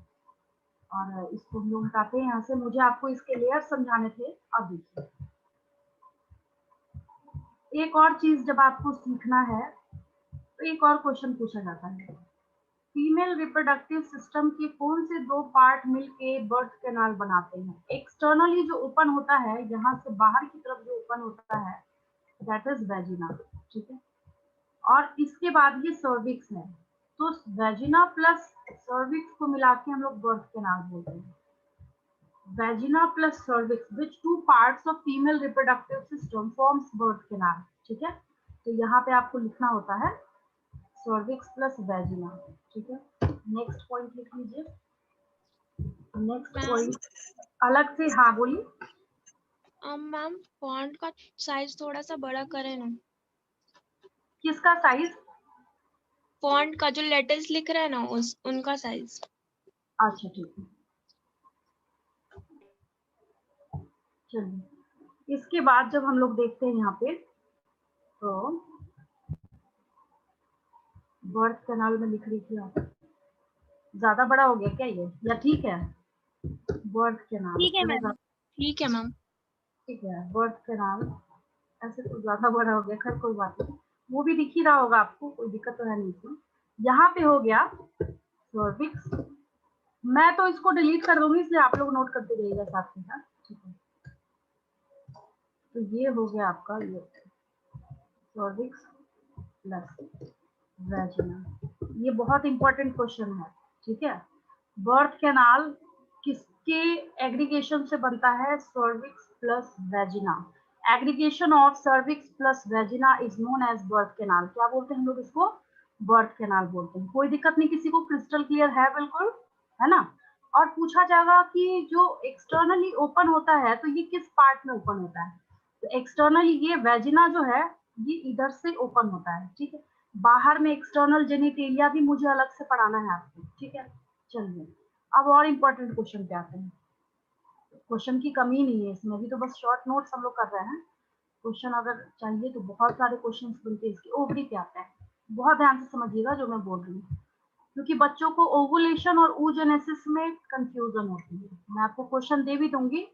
और इसको हम लोग हटाते हैं यहाँ से, मुझे आपको इसके लेयर समझाने थे। अब देखिए एक और चीज जब आपको सीखना है तो एक और क्वेश्चन पूछा जाता है, फीमेल रिप्रोडक्टिव सिस्टम के कौन से दो पार्ट मिलके बर्थ कैनाल बनाते हैं? एक्सटर्नली जो ओपन होता है, यहाँ से बाहर की तरफ जो ओपन होता है, दैट इज वेजिना, ठीक है। और इसके बाद ये सर्विक्स है, तो वेजिना प्लस सर्विक्स को मिला के हम लोग बर्थ कैनाल बोलते हैं। Vagina plus cervix, which two parts of female reproductive system forms birth canal, ठीक है। तो यहाँ पे आपको लिखना होता है सर्विक्स प्लस वेजिना, ठीक है। नेक्स्ट पॉइंट लिख लीजिए। नेक्स्ट पॉइंट अलग से, हाँ बोलिए। मैम फॉन्ट का साइज थोड़ा सा बड़ा करें ना। किसका साइज? फॉन्ट का जो लेटर्स लिख रहे हैं ना, उनका साइज। अच्छा ठीक है, चलिए। इसके बाद जब हम लोग देखते हैं यहाँ पे, तो बर्थ कैनाल में लिख रही थी आप, ज्यादा बड़ा हो गया क्या ये, या ठीक है? बर्थ कैनाल ठीक है मैम, ठीक है मैम। ठीक है, बर्थ कैनाल, ऐसे तो ज्यादा बड़ा हो गया, खैर कोई बात नहीं, वो भी दिख ही रहा होगा आपको, कोई दिक्कत तो है नहीं इसमें। यहाँ पे हो गया सर्विक्स, मैं तो इसको डिलीट कर दूंगी, इसलिए आप लोग नोट करते रहिएगा साथ में, हाँ ठीक है। तो ये हो गया आपका ये सर्विक्स प्लस वेजिना, ये बहुत इंपॉर्टेंट क्वेश्चन है, ठीक है। बर्थ कैनाल किसके एग्रीगेशन से बनता है? Cervix plus vagina. Aggregation of cervix plus vagina is known as birth canal. क्या बोलते हैं हम लोग इसको? बर्थ कैनाल बोलते हैं। कोई दिक्कत नहीं, किसी को क्रिस्टल क्लियर है? बिल्कुल, है ना। और पूछा जाएगा कि जो एक्सटर्नली ओपन होता है तो ये किस पार्ट में ओपन होता है? तो एक्सटर्नली ये वेजिना जो है ये इधर से ओपन होता है, ठीक है। बाहर में एक्सटर्नल जेनिटेलिया भी मुझे अलग से पढ़ाना है आपको, ठीक है। चलिए अब और इम्पोर्टेंट क्वेश्चन पे आते हैं। क्वेश्चन की कमी नहीं है इसमें, अभी तो बस शॉर्ट नोट्स हम लोग कर रहे हैं। क्वेश्चन अगर चाहिए तो बहुत सारे क्वेश्चन बनते हैं इसके। ओवरी पे आते हैं, बहुत ध्यान से समझिएगा जो मैं बोल रही हूँ, क्योंकि बच्चों को ओवुलेशन और oogenesis में कंफ्यूजन होती है। मैं आपको क्वेश्चन दे भी दूंगी,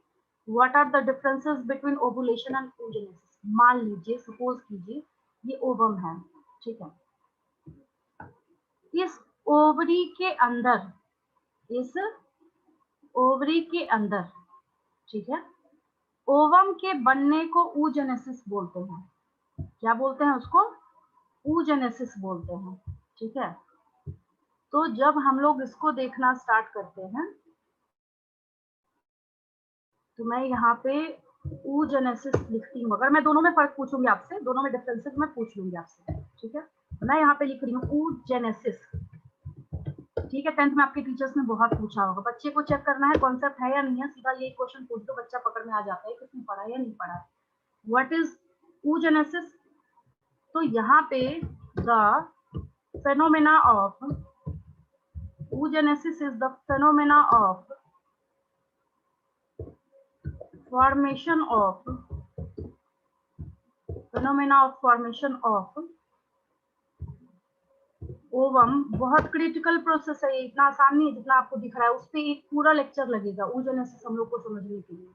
what are the differences between ovulation and oogenesis। मान लीजिए, सपोज कीजिए ये ओवम है, ठीक है। इस ओवरी के अंदर, इस ओवरी के अंदर, ठीक है, ओवम के बनने को oogenesis बोलते हैं। क्या बोलते हैं उसको? oogenesis बोलते हैं, ठीक है। तो जब हम लोग इसको देखना स्टार्ट करते हैं तो मैं यहाँ पे oogenesis लिखती हूँ। अगर मैं दोनों में फर्क पूछूंगी आपसे, दोनों में डिफरेंसेस मैं पूछ लूंगी आपसे, ठीक है। मैं यहाँ पे लिख रही हूँ oogenesis, ठीक है। 10th में आपके टीचर्स ने बहुत पूछा होगा, बच्चे को चेक करना है कॉन्सेप्ट है या नहीं है, सीधा ये क्वेश्चन पूछ दो, बच्चा पकड़ में आ जाता है कि उसने पढ़ा या नहीं पढ़ा। What is oogenesis? तो यहाँ पे the phenomena of oogenesis is the phenomena of formation of ovum. बहुत क्रिटिकल प्रोसेस है ये, इतना आसान नहीं है जितना आपको दिख रहा है। उस पर एक पूरा लेक्चर लगेगा oogenesis हम लोग को समझने के लिए।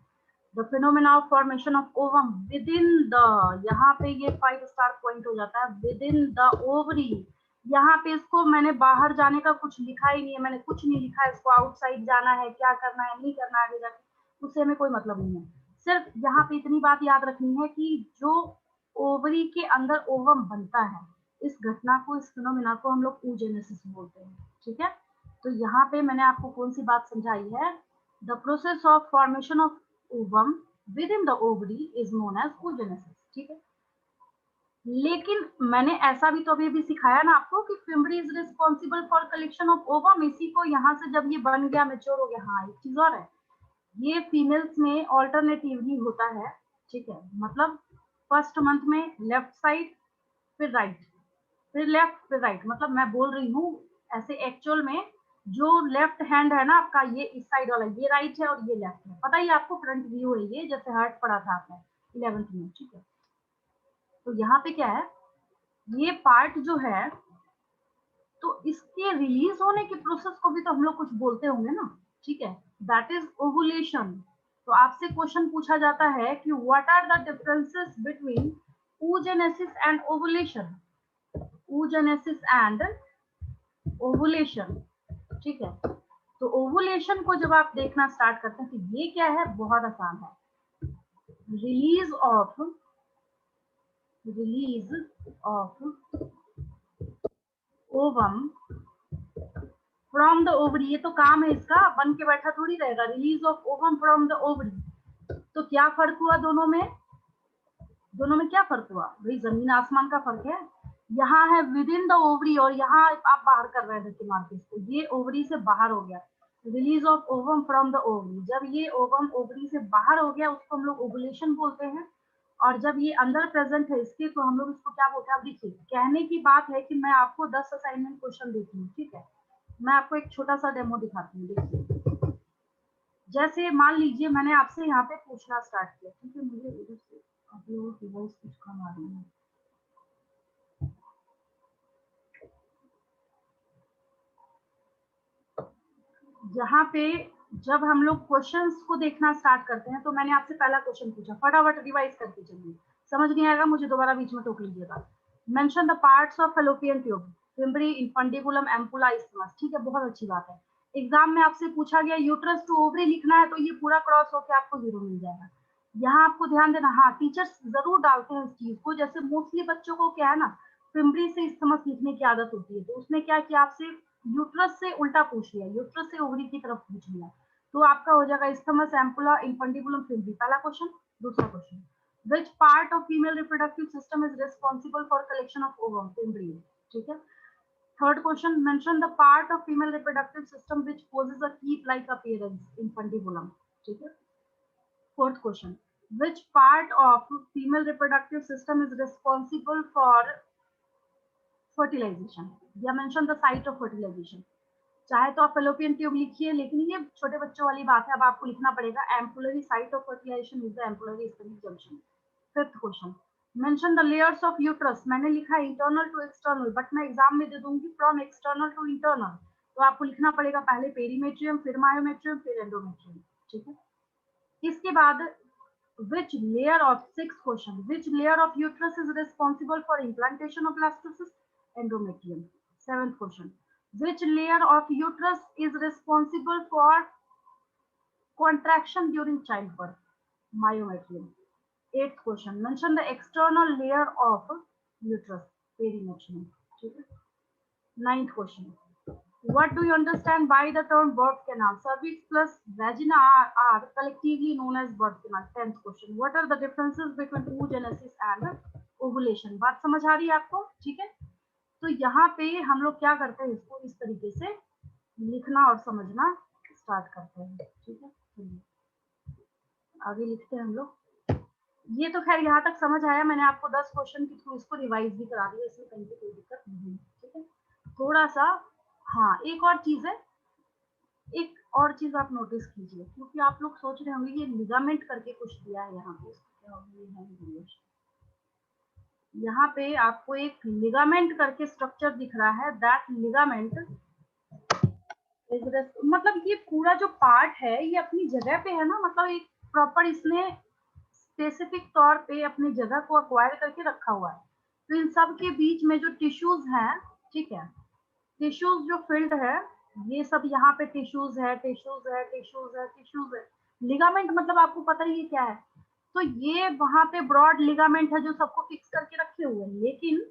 The phenomena of formation of ovum within the, यहाँ पे ये 5 स्टार पॉइंट हो जाता है, विद इन द ओवरी। यहाँ पे इसको मैंने बाहर जाने का कुछ लिखा ही नहीं है, मैंने कुछ नहीं लिखा है इसको, आउटसाइड जाना है, क्या करना है नहीं करना है आगे जाके, उससे हमें कोई मतलब नहीं है। सिर्फ यहाँ पे इतनी बात याद रखनी है कि जो ओवरी के अंदर ओवम बनता है, इस घटना को, इस फिनोमेना को हम लोग oogenesis बोलते हैं, ठीक है। तो यहाँ पे मैंने आपको कौन सी बात समझाई है? The process of formation of ovum within the ovary is known as oogenesis, ठीक है। लेकिन मैंने ऐसा भी तो अभी सिखाया ना आपको कि fimbriae is responsible for collection of ovum. इसी को यहाँ से जब ये बन गया, मेच्योर हो गया, हाँ एक चीज और है, ये फीमेल्स में ऑल्टरनेटिवली होता है, ठीक है। मतलब फर्स्ट मंथ में लेफ्ट साइड, फिर राइट, फिर लेफ्ट, फिर राइट। मतलब मैं बोल रही हूँ ऐसे, एक्चुअल में जो लेफ्ट हैंड है ना आपका, ये इस साइड वाला, ये राइट है और ये लेफ्ट है। पता ही आपको, फ्रंट व्यू है ये, जैसे हार्ट पढ़ा था आपने 11th में, ठीक है। तो यहाँ पे क्या है, ये पार्ट जो है, तो इसके रिलीज होने के प्रोसेस को भी तो हम लोग कुछ बोलते होंगे ना, ठीक है। That is ovulation. तो आपसे क्वेश्चन पूछा जाता है कि what are the differences between oogenesis and ovulation, oogenesis and ovulation, ठीक है। तो ओवुलेशन को जब आप देखना स्टार्ट करते हैं तो ये क्या है, बहुत आसान है, release of ovum from the ovary. ये तो काम है इसका, बन के बैठा थोड़ी रहेगा, release of ovum from the ovary. तो क्या फर्क हुआ दोनों में? दोनों में क्या फर्क हुआ भाई? जमीन आसमान का फर्क है। यहाँ है विद इन द ओवरी और यहाँ आप बाहर कर रहे थे मार के इसको, ये ओवरी से बाहर हो गया। Release of ovum from the ovary, जब ये ओवम ओवरी से बाहर हो गया उसको हम लोग ओवुलेशन बोलते हैं। और जब ये अंदर प्रेजेंट है इसके, तो हम लोग इसको क्या बोलते हैं? अब देखिए, कहने की बात है कि मैं आपको 10 असाइनमेंट क्वेश्चन देती हूँ, ठीक है। मैं आपको एक छोटा सा डेमो दिखाती हूँ, देखिए। जैसे मान लीजिए मैंने आपसे यहाँ पे पूछना स्टार्ट किया, ठीक है। मुझे इधर से अपलोड डिवाइस कुछ कम आ रही है, यहाँ पे जब हम लोग क्वेश्चंस को देखना स्टार्ट करते हैं तो मैंने आपसे पहला क्वेश्चन पूछा, फटाफट रिवाइज करके चलिए, समझ नहीं आएगा मुझे दोबारा बीच में टोक लीजिएगा। Mention the parts of fallopian tube, fimbriae, infundibulum, ampulla, isthmus. ठीक है, बहुत अच्छी बात है। एग्जाम में आपसे पूछा गया यूट्रस टू ओवरी लिखना है तो ये पूरा क्रॉस होकर आपको 0 मिल जाएगा। यहाँ आपको ध्यान देना, हाँ टीचर्स जरूर डालते हैं इस चीज को, जैसे मोस्टली बच्चों को क्या है ना, फिम्बरी से इस्थमस लिखने की आदत होती है, तो उसने क्या किया आपसे यूट्रस से उल्टा पूछ लिया, यूट्रस से ओवरी की तरफ पूछ लिया, तो आपका हो जाएगा इस्थमस, एम्पुला, इन्फंडिबुलम, फिम्बरी, पहला क्वेश्चन। दूसरा question, which part of female reproductive system is responsible for collection of ovum, embryo? ठीक है। Third question, mention the part of female reproductive system which poses a teeth like appearance, infundibulum। ठीक है। Fourth question, which part of female reproductive system is responsible for fertilization? या mention the site of fertilization। चाहे तो आप fallopian tube लिखिए, लेकिन ये छोटे बच्चों वाली बात है, अब आपको लिखना पड़ेगा ampullary site of fertilization is the ampullary isthmic junction. Fifth question, mention the layers of uterus. मैंने लिखा है इंटरनल टू एक्सटर्नल, बट मैं एग्जाम में दे दूंगी फ्रॉम एक्सटर्नल टू इंटरनल, तो आपको लिखना पड़ेगा पहले पेरीमेट्रियम, फिर मायोमेट्रियम, फिर एंडोमेट्रियम। ठीक है। इसके बाद which layer of, sixth question, which layer of uterus is responsible for implantation of blastocyst? Endometrium। Seventh question, which layer of uterus is responsible for contraction during childbirth? Myometrium। Eighth question, mention the external layer of uterus, perimetrium। Ninth question, what do you understand by the term birth canal? Cervix plus vagina are collectively known as birth canal। 10th question, what are the differences between oogenesis and ovulation? बात समझ आ रही है आपको? ठीक है, तो यहाँ पे हम लोग क्या करते हैं, इसको इस तरीके से लिखना और समझना स्टार्ट करते हैं। ठीक है, आगे लिखते हैं हम लोग। ये तो खैर यहाँ तक समझ आया, मैंने आपको 10 क्वेश्चन के थ्रू इसको रिवाइज भी करा दिया, इसमें कहीं पे कोई दिक्कत नहीं है। ठीक है, थोड़ा सा, हाँ एक और चीज है, एक और चीज आप नोटिस कीजिए, क्योंकि आप लोग सोच रहे होंगे ये लिगामेंट करके कुछ दिया है यहाँ पे, यहाँ पे आपको एक लिगामेंट करके स्ट्रक्चर दिख रहा है, दैट लिगामेंट मतलब ये पूरा जो पार्ट है ये अपनी जगह पे है ना, मतलब एक प्रॉपर इसने स्पेसिफिक तौर पे अपनी जगह को अक्वायर करके रखा हुआ है। तो इन सब के बीच में जो टिश्यूज हैं, ठीक है, टिश्यूज जो फील्ड है, ये सब यहाँ पे टिश्यूज है, टिश्यूज है, टिश्यूज है, टिश्यूज है। लिगामेंट मतलब आपको पता ही है क्या है, तो ये वहां पे ब्रॉड लिगामेंट है जो सबको फिक्स करके रखे हुए हैं, लेकिन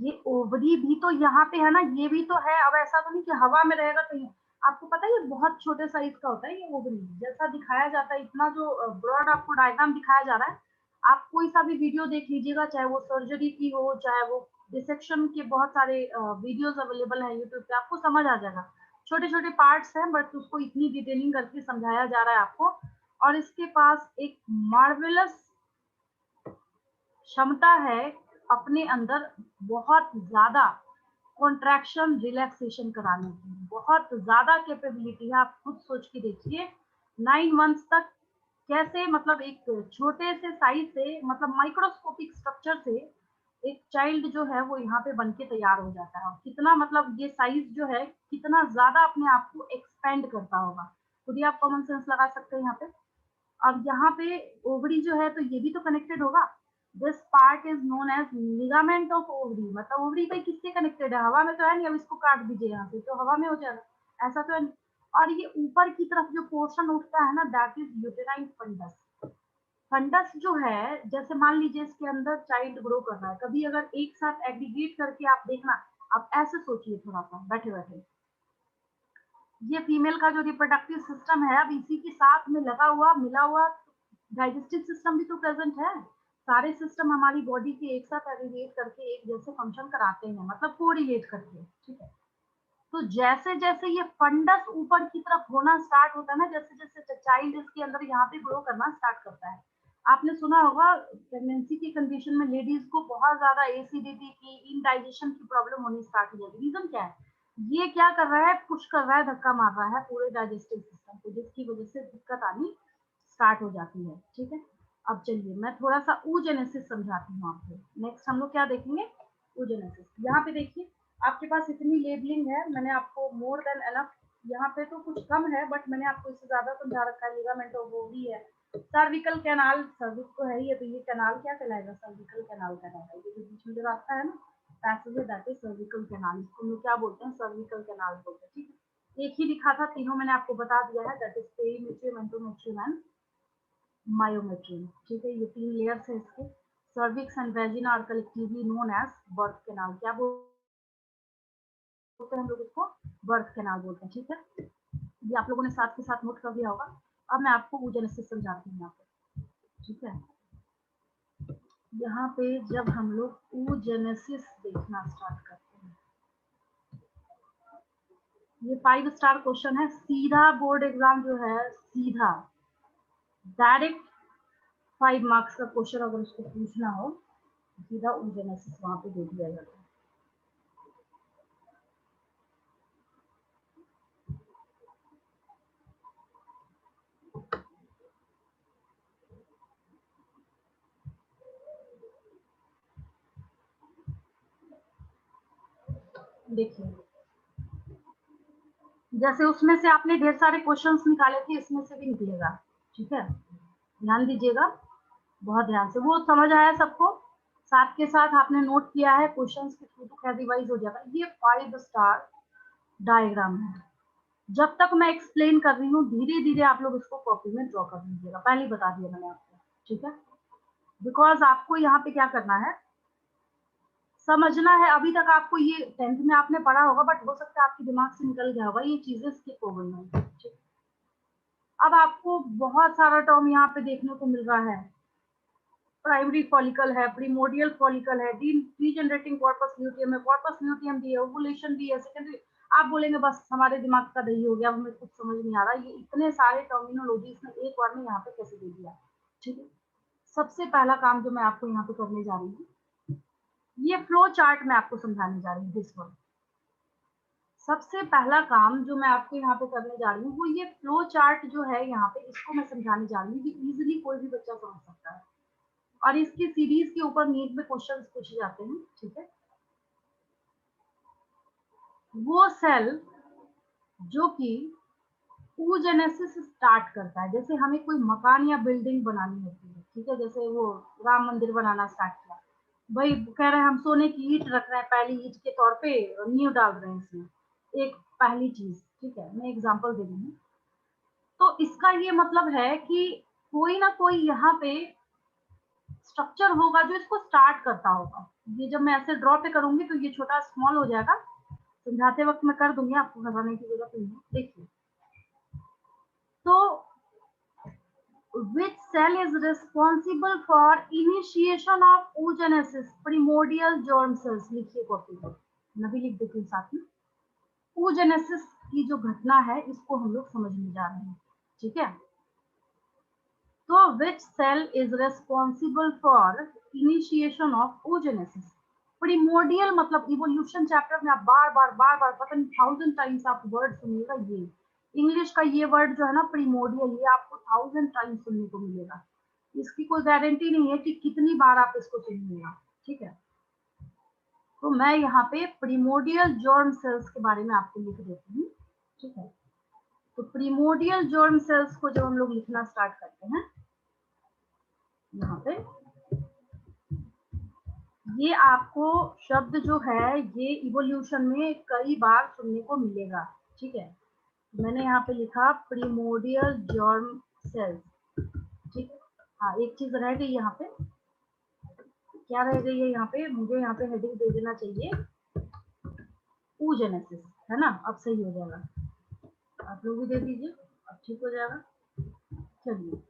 ये ओवरी भी तो यहाँ पे है ना, ये भी तो है। अब ऐसा तो नहीं कि हवा में रहेगा कहीं, आपको पता है ये बहुत छोटे साइज का होता है ये ओवरी, जैसा दिखाया जाता है, इतना जो ब्रॉड आपको डायग्राम दिखाया जा रहा है, आप कोई सा भी वीडियो देख लीजिएगा, चाहे वो सर्जरी की हो, चाहे वो डिसेक्शन के, बहुत सारे वीडियोस अवेलेबल हैं यूट्यूब पे, आपको समझ आ जाएगा। छोटे छोटे पार्ट्स हैं, बट उसको इतनी डिटेलिंग करके समझाया जा रहा है आपको, और इसके पास एक मार्वेलस क्षमता है अपने अंदर बहुत ज्यादा कॉन्ट्रैक्शन रिलैक्सेशन कराने की, बहुत ज्यादा कैपेबिलिटी है। आप खुद सोच के देखिए 9 मंथ्स तक कैसे, मतलब एक छोटे से साइज से, मतलब माइक्रोस्कोपिक स्ट्रक्चर से एक चाइल्ड जो है वो यहाँ पे बनके तैयार हो जाता है। कितना मतलब ये साइज जो है कितना ज्यादा अपने आप को एक्सपेंड करता होगा, खुद ही आप कॉमन सेंस लगा सकते हैं यहाँ पे। अब यहाँ पे ओवरी जो है तो ये भी तो कनेक्टेड होगा, this part is known as ligament of ovary, मतलब ओवरी पे किससे कनेक्टेड है, हवा में तो है नहीं, अब इसको काट दीजिए यहाँ से तो हवा में हो जाएगा, ऐसा तो है नहीं। और ये ऊपर की तरफ जो पोर्शन उठता है ना, that is uterine fundus. Fundus जो है, जैसे मान लीजिए इसके अंदर चाइल्ड ग्रो कर रहा है, कभी अगर एक साथ एग्रीगेट करके आप देखना, आप ऐसे सोचिए थोड़ा सा बैठे बैठे, ये फीमेल का जो रिप्रोडक्टिव सिस्टम है, अब इसी के साथ में लगा हुआ मिला हुआ डाइजेस्टिव सिस्टम भी तो प्रेजेंट है। सारे सिस्टम हमारी बॉडी के एक साथ एग्रीगेट करके एक जैसे फंक्शन कराते हैं, मतलब कोरिलेट करके। ठीक है, तो जैसे जैसे ये फंडस ऊपर की तरफ होना स्टार्ट होता है ना, जैसे जैसे चाइल्ड इसके अंदर यहाँ पे ग्रो करना स्टार्ट करता है, आपने सुना होगा प्रेगनेंसी की कंडीशन में लेडीज को बहुत ज्यादा एसिडिटी की, इनडाइजेशन की प्रॉब्लम होनी स्टार्ट हो जाती है। रीजन क्या है, ये क्या कर रहा है, पुश कर रहा है, धक्का मार रहा है पूरे डाइजेस्टिव सिस्टम को, जिसकी वजह से दिक्कत आनी स्टार्ट हो जाती है। ठीक है, अब चलिए मैं थोड़ा सा oogenesis समझाती हूँ आपको। नेक्स्ट हम लोग क्या देखेंगे, oogenesis। यहाँ पे देखिए आपके पास इतनी लेबलिंग है, मैंने आपको मोर देन एनफ यहाँ पे तो कुछ कम है, बट मैंने आपको इससे ज्यादा समझा रखा है। लिगामेंट ऑफ बोवी है, सर्विकल कैनाल, सर्विक्स तो है ही है, तो ये कैनाल क्या कहलाएगा? सर्विकल कैनाल कहलाएगा। ये जो बीच में जो रास्ता है ना, पैसेज है, दैट इज सर्विकल कैनाल। इसको हम लोग क्या बोलते हैं? सर्विकल कैनाल बोलते हैं। ठीक है, एक ही लिखा था, तीनों मैंने आपको बता दिया है, that is perimetrium, endometrium and myometrium. ठीक है, ये 3 लेयर्स है इसके। Cervix and vagina are collectively known as birth canal. क्या बोलते हैं हम लोग इसको? बर्थ कैनाल बोलते हैं। ठीक है, ये आप लोगों ने साथ के साथ नोट कर दिया होगा। अब मैं आपको oogenesis समझाती हूँ यहाँ पे। ठीक है, यहाँ पे जब हम लोग oogenesis देखना स्टार्ट करते हैं, ये 5 स्टार क्वेश्चन है, सीधा बोर्ड एग्जाम जो है, सीधा डायरेक्ट 5 मार्क्स का क्वेश्चन अगर उसको पूछना हो, सीधा oogenesis वहां पे दे दिया जाता है। देखिए, जैसे उसमें से आपने ढेर सारे क्वेश्चंस निकाले थे, इसमें से भी निकलेगा। ठीक है, ध्यान दीजिएगा, बहुत ध्यान से। वो समझ आया सबको? साथ के साथ आपने नोट किया है, क्वेश्चंस के थ्रू तो खैर रिवाइज हो जाएगा। ये 5 स्टार डायग्राम है। जब तक मैं एक्सप्लेन कर रही हूँ, धीरे धीरे आप लोग इसको कॉपी में ड्रॉ कर लीजिएगा। पहले ही बता दिया मैंने आपको। ठीक है, बिकॉज आपको यहाँ पे क्या करना है, समझना है। अभी तक आपको ये 10th में आपने पढ़ा होगा, बट हो सकता है आपके दिमाग से निकल गया होगा, ये चीजें स्किप हो गई हैं। अब आपको बहुत सारा टर्म यहाँ पे देखने को मिल रहा है। प्राइमरी फॉलिकल है, प्रीमोडियल फॉलिकल है, डीजनरेटिंग कॉर्पस ल्यूटियम है, कॉर्पस ल्यूटियम भी है, ओवुलेशन भी है, सेकेंडरी। आप बोलेंगे बस हमारे दिमाग का दही हो गया, हमें कुछ समझ नहीं आ रहा, ये इतने सारे टर्मिनोलॉजी इसने एक बार में यहाँ पे कैसे दे दिया। ठीक है, सबसे पहला काम जो मैं आपको यहाँ पे करने जा रही हूँ, ये फ्लो चार्ट मैं आपको समझाने जा रही हूँ। दिस वन, सबसे पहला काम जो मैं आपको यहाँ पे करने जा रही हूँ, वो ये फ्लो चार्ट जो है यहाँ पे, इसको मैं समझाने जा रही हूँ। ये इजीली कोई भी बच्चा समझ सकता है, और इसकी सीरीज के ऊपर नीट में क्वेश्चंस पूछे जाते हैं। ठीक है, वो सेल जो कि oogenesis स्टार्ट करता है, जैसे हमें कोई मकान या बिल्डिंग बनानी होती है। ठीक है, जैसे वो राम मंदिर बनाना स्टार्ट किया, भाई कह रहे हैं हम सोने की ईंट रख रहे हैं, पहली ईंट के तौर पे नींव डाल रहे हैं इसमें, एक पहली चीज। ठीक है, मैं एग्जांपल दे रही हूँ। तो इसका ये मतलब है कि कोई ना कोई यहाँ पे स्ट्रक्चर होगा जो इसको स्टार्ट करता होगा। ये जब मैं ऐसे ड्रॉ पे करूंगी तो ये छोटा स्मॉल हो जाएगा, समझाते वक्त मैं कर दूंगी, आपको घबराने की जरूरत नहीं है। देखिए, तो which cell is responsible for initiation of oogenesis? Primordial germ cells। लिखिए कॉपी पर, मैं भी लिख देती हूँ साथ में। oogenesis की जो घटना है, इसको हम लोग समझने जा रहे हैं। ठीक है, तो which cell is responsible for initiation of oogenesis? Primordial मतलब इवोल्यूशन चैप्टर में आप बार बार पता नहीं 1000 टाइम्स आप वर्ड सुनिएगा। ये इंग्लिश का ये वर्ड जो है ना, प्रीमोडियल, ये आपको 1000 टाइम्स सुनने को मिलेगा। इसकी कोई गारंटी नहीं है कि कितनी बार आप इसको सुनिएगा। ठीक है, तो मैं यहाँ पे प्रीमोडियल जर्म सेल्स के बारे में आपको लिख देती हूँ। ठीक है, तो प्रीमोडियल जर्म सेल्स को जब हम लोग लिखना स्टार्ट करते हैं, यहाँ पे ये आपको शब्द जो है, ये इवोल्यूशन में कई बार सुनने को मिलेगा। ठीक है, मैंने यहाँ पे लिखा प्रीमोडियल जर्म सेल्स। ठीक है, हाँ एक चीज रह गई यहाँ पे, क्या रह गई है यहाँ पे, मुझे यहाँ पे हेडिंग दे देना चाहिए oogenesis, है ना? अब सही हो जाएगा, आप लोग भी दे दीजिए, अब ठीक हो जाएगा। चलिए,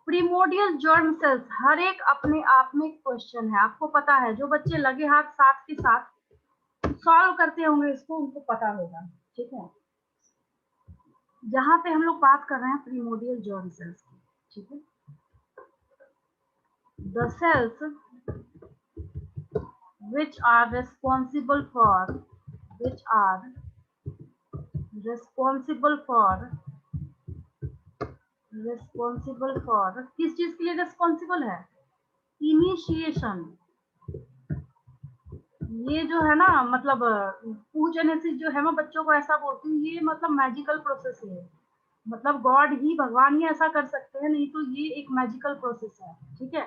प्रीमोडियल जर्म सेल्स, हर एक अपने आप में क्वेश्चन है। आपको पता है, जो बच्चे लगे हाथ साथ के साथ सॉल्व करते होंगे इसको, उनको पता होगा। ठीक है, जहां पे हम लोग बात कर रहे हैं प्रीमोडियल जर्म सेल्स की। ठीक है, the cells which are responsible for किस चीज के लिए रिस्पॉन्सिबल है? इनिशिएशन ये जो है ना, मतलब oogenesis जो है, मैं बच्चों को ऐसा बोलती हूँ, ये मतलब मैजिकल प्रोसेस है। मतलब गॉड ही, भगवान ही ऐसा कर सकते हैं, नहीं तो ये एक मैजिकल प्रोसेस है, ठीक है।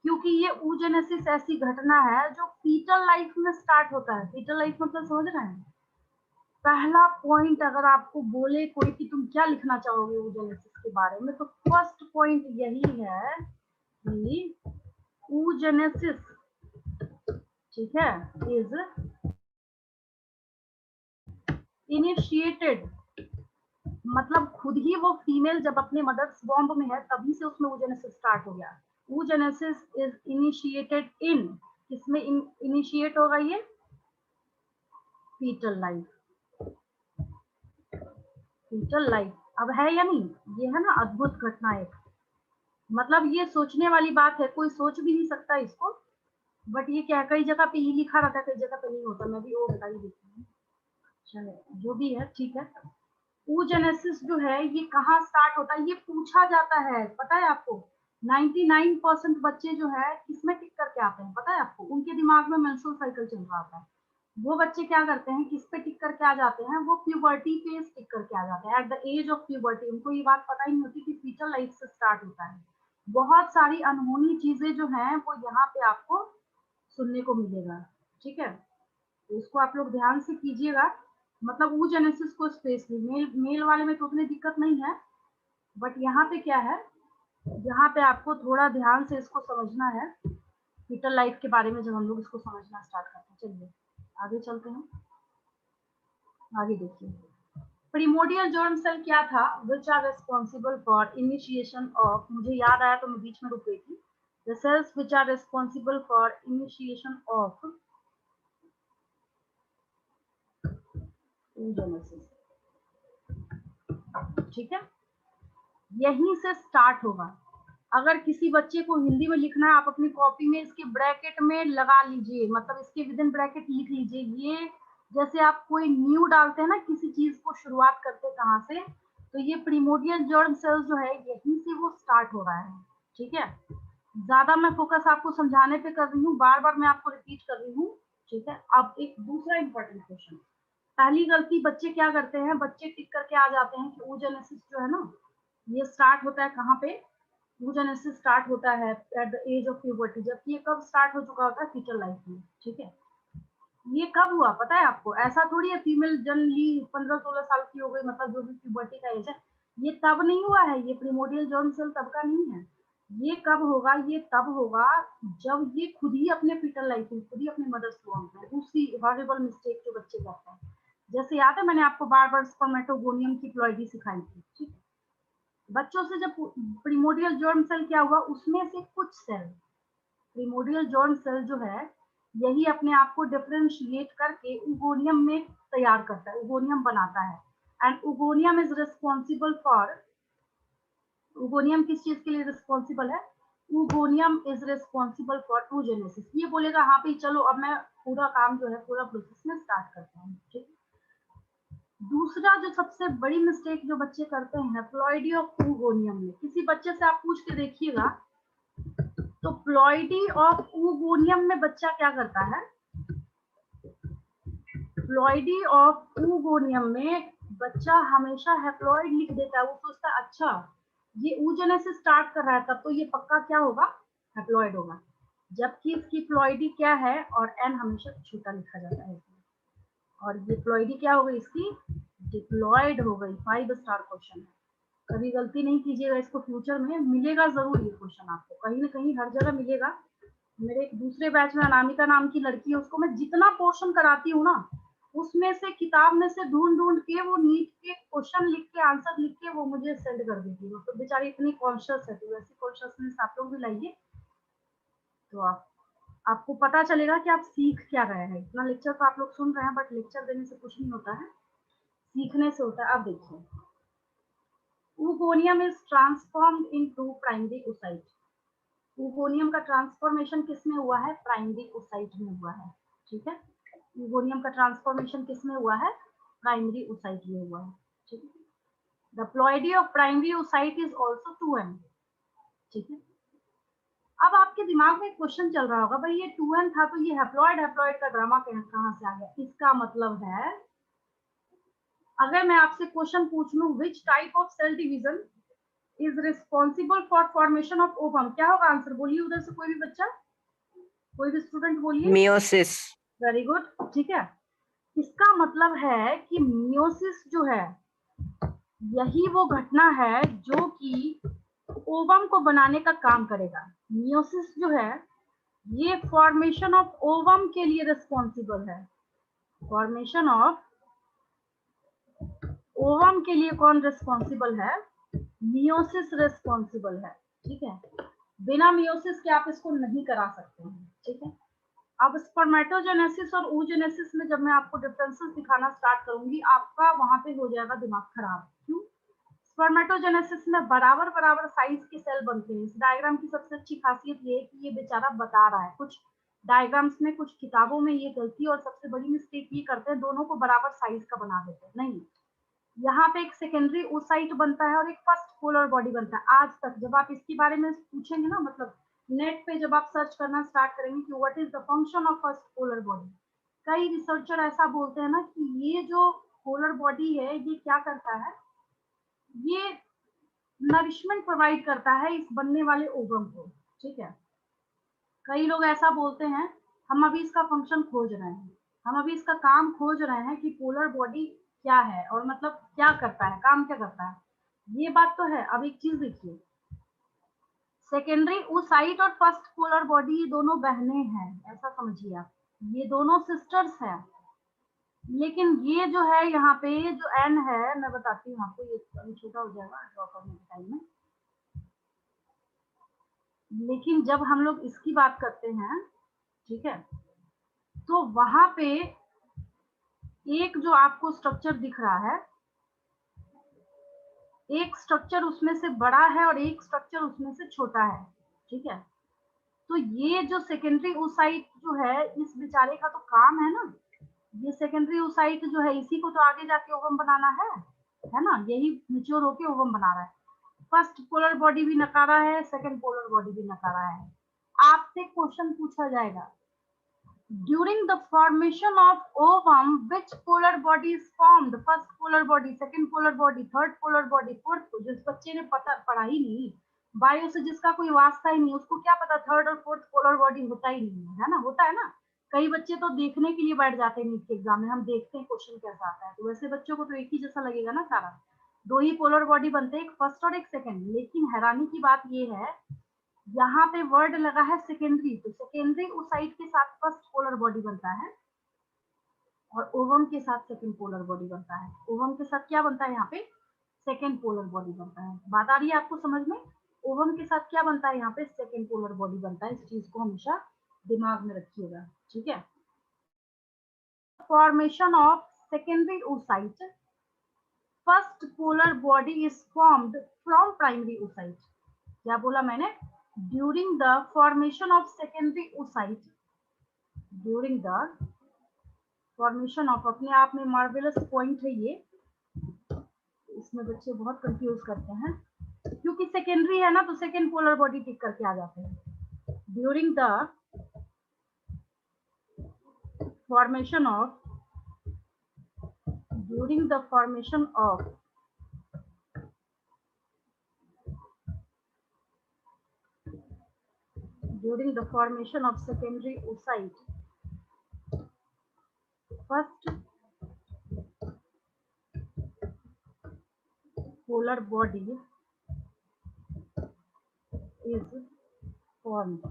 क्योंकि ये oogenesis ऐसी घटना है जो फीटल लाइफ में स्टार्ट होता है। फीटल लाइफ मतलब समझ रहे हैं? पहला पॉइंट अगर आपको बोले कोई कि तुम क्या लिखना चाहोगे oogenesis के बारे में, तो फर्स्ट पॉइंट यही है कि oogenesis, ठीक है, इज इनिशिएटेड, मतलब खुद ही वो फीमेल जब अपने मदर्स बॉम्ब में है तभी से उसमें oogenesis स्टार्ट हो गया। oogenesis इज इनिशिएटेड इन, किसमें इनिशिएट होगा ये? Fetal life. फीटल लाइफ अब है या नहीं? ये है ना अद्भुत घटना एक, मतलब ये सोचने वाली बात है, कोई सोच भी नहीं सकता इसको। बट ये क्या, कई जगह पे ही लिखा रहता है, कई जगह पे नहीं होता। मैं भी वो बता ही देती हूँ, चलो जो भी है, ठीक है। oogenesis जो है ये कहाँ स्टार्ट होता है, ये पूछा जाता है, पता है आपको? 99% बच्चे जो है किसमें टिक करके आते हैं, पता है आपको? उनके दिमाग में मेंस्ट्रुअल साइकिल चल रहा होता है। वो बच्चे क्या करते हैं, किस पे टिक करके आ जाते हैं? वो प्यूबर्टी पे टिक करके आ जाते हैं, at the age of puberty. उनको ये बात पता ही नहीं होती कि फीटल लाइफ से स्टार्ट होता है। बहुत सारी अनहोनी चीजें जो हैं वो यहाँ पे आपको सुनने को मिलेगा, ठीक है। तो इसको आप लोग ध्यान से कीजिएगा। मतलब oogenesis को स्पेशली मेल वाले में तो उतनी दिक्कत नहीं है, बट यहाँ पे क्या है, यहाँ पे आपको थोड़ा ध्यान से इसको समझना है, फीटल लाइफ के बारे में जब हम लोग इसको समझना स्टार्ट करते हैं। चलिए आगे चलते हैं, आगे देखिए। प्रिमोडियल जर्म सेल क्या था? Which are responsible for initiation of, मुझे याद आया तो मैं बीच में रुक गई थी। The cells which are responsible for initiation of oogenesis, ठीक है, यहीं से स्टार्ट होगा। अगर किसी बच्चे को हिंदी में लिखना है, आप अपनी कॉपी में इसके ब्रैकेट में लगा लीजिए, मतलब इसके विद इन ब्रैकेट लिख लीजिए। ये जैसे आप कोई न्यू डालते हैं ना किसी चीज को, शुरुआत करते कहाँ से, तो ये प्रिमोडियल जर्म सेल्स जो है यहीं से वो स्टार्ट हो रहा है, ठीक है। ज्यादा मैं फोकस आपको समझाने पे कर रही हूँ, बार बार मैं आपको रिपीट कर रही हूँ, ठीक है। अब एक दूसरा इंपॉर्टेंट क्वेश्चन, पहली गलती बच्चे क्या करते हैं, बच्चे टिक करके आ जाते हैं कि oogenesis जो है ना ये स्टार्ट होता है कहाँ पे? oogenesis स्टार्ट होता है at the age of puberty, जबकि ये कब स्टार्ट हो चुका होता है? फीटल लाइफ में, ठीक है। ये कब हुआ पता है आपको? ऐसा थोड़ी है फीमेल जनरली 15-16 साल की हो गई, मतलब जो भी प्यूबर्टी का एज है, ये तब नहीं हुआ है। ये प्रिमोडियल जर्म सेल तब का नहीं है। ये कब होगा? ये तब होगा जब ये खुद ही अपने फीटल लाइफ में, खुद ही अपने मदर्स वॉम्ब में, दूसरी हॉरिबल मिस्टेक जो बच्चे करते हैं। जैसे याद है मैंने आपको बार बार स्पर्मेटोगोनियम की प्लॉइडी सिखाई थी, ठीक है। बच्चों से जब प्रिमोडियल जर्म सेल क्या हुआ, उसमें से कुछ सेल, प्रिमोडियल जर्म सेल जो है यही अपने आप को डिफरेंशिएट करके उगोनियम में तैयार करता है, उगोनियम बनाता है। एंड उगोनियम इज रिस्पॉन्सिबल फॉर, उगोनियम किस चीज के लिए रिस्पॉन्सिबल है? उगोनियम इज रिस्पॉन्सिबल फॉर oogenesis। ये बोलेगा हाँ भाई चलो अब मैं पूरा काम जो है पूरा प्रोसेस में स्टार्ट करता हूँ, ठीक। दूसरा जो सबसे बड़ी मिस्टेक जो बच्चे करते हैं, प्लॉइडी ऑफ oogoनियम में, किसी बच्चे से आप पूछ के देखिएगा तो प्लॉइडी ऑफ oogoनियम में बच्चा क्या करता है? प्लॉइडी ऑफ oogoनियम में बच्चा हमेशा हैप्लॉइड लिख देता है। वो सोचता है अच्छा ये oogenesis स्टार्ट कर रहा है, तब तो ये पक्का क्या होगा? हैप्लॉइड होगा। जबकि इसकी प्लॉइडी क्या है, और एन हमेशा छोटा लिखा जाता है, और ये प्लॉइडी क्या हो गई इसकी? डिप्लॉयड हो गई। 5 स्टार क्वेश्चन है, कभी गलती नहीं कीजिएगा इसको, फ्यूचर में मिलेगा जरूर ये क्वेश्चन आपको, कहीं ना कहीं हर जगह मिलेगा। मेरे एक दूसरे बैच में अनामिका नाम की लड़की है, उसको मैं जितना पोर्शन कराती हूँ ना, उसमें से किताब में से ढूंढ ढूंढ के वो नीट के क्वेश्चन लिख के, आंसर लिख के वो मुझे सेंड कर देती है। तो बेचारी इतनी कॉन्शियस है, तो वैसी कॉन्शियसनेस आप लोग भी लाइए, तो आपको पता चलेगा कि आप सीख क्या रहे हैं। इतना लेक्चर तो आप लोग सुन रहे हैं, बट लेक्चर देने से कुछ नहीं होता है, सीखने से होता है। अब देखिए, oogoनियम is transformed into primary oocyte। oogoनियम का ट्रांसफॉर्मेशन किसमें हुआ है? प्राइमरी oocyte में हुआ है, ठीक है। oogoनियम का ट्रांसफॉर्मेशन किसमें हुआ है? प्राइमरी oocyte में हुआ है, ठीक है। The ploidy of primary oocyte is also 2m, ठीक है। अब आपके दिमाग में एक क्वेश्चन चल रहा होगा, भाई ये 2n था तो ये हैप्लॉइड हैप्लॉइड का ड्रामा कहाँ से आ गया? इसका मतलब है, अगर मैं आपसे क्वेश्चन पूछ लूं which type of cell division is responsible for formation of ovum, क्या होगा आंसर? बोलिए उधर से कोई भी बच्चा, कोई भी स्टूडेंट बोलिए। मियोसिस। वेरी गुड, ठीक है। इसका मतलब है कि मियोसिस जो है यही वो घटना है जो कि ओवम को बनाने का काम करेगा। मियोसिस जो है ये फॉर्मेशन ऑफ ओवम के लिए रिस्पॉन्सिबल है। फॉर्मेशन ऑफ ओवम के लिए कौन रिस्पॉन्सिबल है? मियोसिस रिस्पॉन्सिबल है, ठीक है। बिना मियोसिस के आप इसको नहीं करा सकते हैं, ठीक है। अब स्पर्मेटोजेनेसिस और oogenesis में जब मैं आपको डिफरेंसेस दिखाना स्टार्ट करूंगी, आपका वहां पे हो जाएगा दिमाग खराब। क्यों? स्पर्मेटोजेनेसिस में बराबर बराबर साइज के सेल बनते हैं। इस डायग्राम की सबसे अच्छी खासियत ये है कि ये बेचारा बता रहा है, कुछ डायग्राम्स में, कुछ किताबों में ये गलती और सबसे बड़ी मिस्टेक ये करते हैं, दोनों को बराबर साइज का बना देते हैं। नहीं, यहाँ पे एक सेकेंडरी oocyte बनता है और एक फर्स्ट पोलर बॉडी बनता है। आज तक जब आप इसके बारे में पूछेंगे ना, मतलब नेट पे जब आप सर्च करना स्टार्ट करेंगे कि what is the function of first polar body, कई रिसर्चर ऐसा बोलते हैं ना कि ये जो पोलर बॉडी है ये क्या करता है, ये नरिशमेंट प्रोवाइड करता है इस बनने वाले ओवम को, ठीक है। कई लोग ऐसा बोलते हैं, हम अभी इसका फंक्शन खोज रहे हैं, हम अभी इसका काम खोज रहे हैं कि पोलर बॉडी क्या है और मतलब क्या करता है, काम क्या करता है। ये बात तो है। अब एक चीज देखिए, सेकेंडरी oocyte और फर्स्ट पोलर बॉडी ये दोनों बहनें हैं, ऐसा समझिए आप, ये दोनों सिस्टर्स हैं। लेकिन ये जो है यहाँ पे जो एन है, मैं बताती हूँ आपको, ये अभी छोटा हो जाएगा ड्रॉ करने के टाइम में। लेकिन जब हम लोग इसकी बात करते हैं, ठीक है, तो वहां पे एक जो आपको स्ट्रक्चर दिख रहा है, एक स्ट्रक्चर उसमें से बड़ा है और एक स्ट्रक्चर उसमें से छोटा है, ठीक है। तो ये जो सेकेंडरी oocyte जो है, इस बेचारे का तो काम है ना, ये सेकेंडरी oocyte जो है इसी को तो आगे जाके ओवम बनाना है ना, यही मेच्योर होके ओवम बना रहा है। फर्स्ट पोलर बॉडी भी नकारा है, सेकेंड पोलर बॉडी भी नकारा है। आपसे क्वेश्चन पूछा जाएगा, during the formation of ovum which polar body is formed? first polar body, second polar body, third polar body, fourth। जिस बच्चे ने पढ़ा ही नहीं, बायो से जिसका कोई वास्ता ही नहीं, उसको क्या पता थर्ड और फोर्थ पोलर बॉडी होता ही नहीं है ना, होता है ना। कई बच्चे तो देखने के लिए बैठ जाते हैं नीट के एग्जाम में, हम देखते हैं क्वेश्चन कैसा आता है, तो वैसे बच्चों को तो एक ही जैसा लगेगा ना सारा, दो ही पोलर बॉडी बनते हैं, एक फर्स्ट और एक सेकेंड। लेकिन हैरानी की बात ये है, यहाँ पे वर्ड लगा है सेकेंडरी, तो सेकेंडरी oocyte के साथ फर्स्ट पोलर बॉडी बनता है और ओवम के साथ सेकेंड पोलर बॉडी बनता है। ओवम के साथ क्या बनता है यहाँ पे? सेकेंड पोलर बॉडी बनता है। बात आ रही है आपको समझ में? ओवम के साथ क्या बनता है यहाँ पे? सेकेंड पोलर बॉडी बनता है। इस चीज को हमेशा दिमाग में रखिएगा, ठीक है। Formation of secondary oocyte, first polar body is formed from primary oocyte। क्या बोला मैंने? during the formation of secondary oocyte, during the formation of, अपने आप में मार्वेलस पॉइंट है ये, इसमें बच्चे बहुत कंफ्यूज करते हैं, क्योंकि सेकेंडरी है ना तो सेकेंड पोलर बॉडी टिक करके आ जाते हैं। During the formation of, during the formation of during the formation of secondary oocyte, first polar body is formed।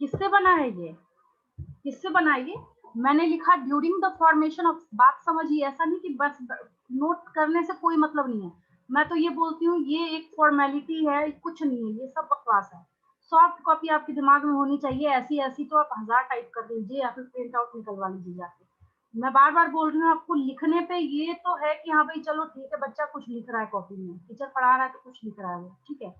किससे बना है ये? किससे बना है ये? मैंने लिखा ड्यूरिंग द फॉर्मेशन ऑफ। बात समझिए, ऐसा नहीं कि बस नोट करने से कोई मतलब नहीं है। मैं तो ये बोलती हूँ ये एक फॉर्मेलिटी है, कुछ नहीं है, ये सब बकवास है। सॉफ्ट कॉपी आपके दिमाग में होनी चाहिए, ऐसी ऐसी तो आप 1000 टाइप कर दीजिए या फिर प्रिंट आउट निकलवा लीजिए जाके। मैं बार बार बोल रही हूँ आपको, लिखने पे ये तो है कि हाँ भाई चलो ठीक है, बच्चा कुछ लिख रहा है कॉपी में, टीचर पढ़ा रहा है तो कुछ लिख रहा है वो, ठीक है।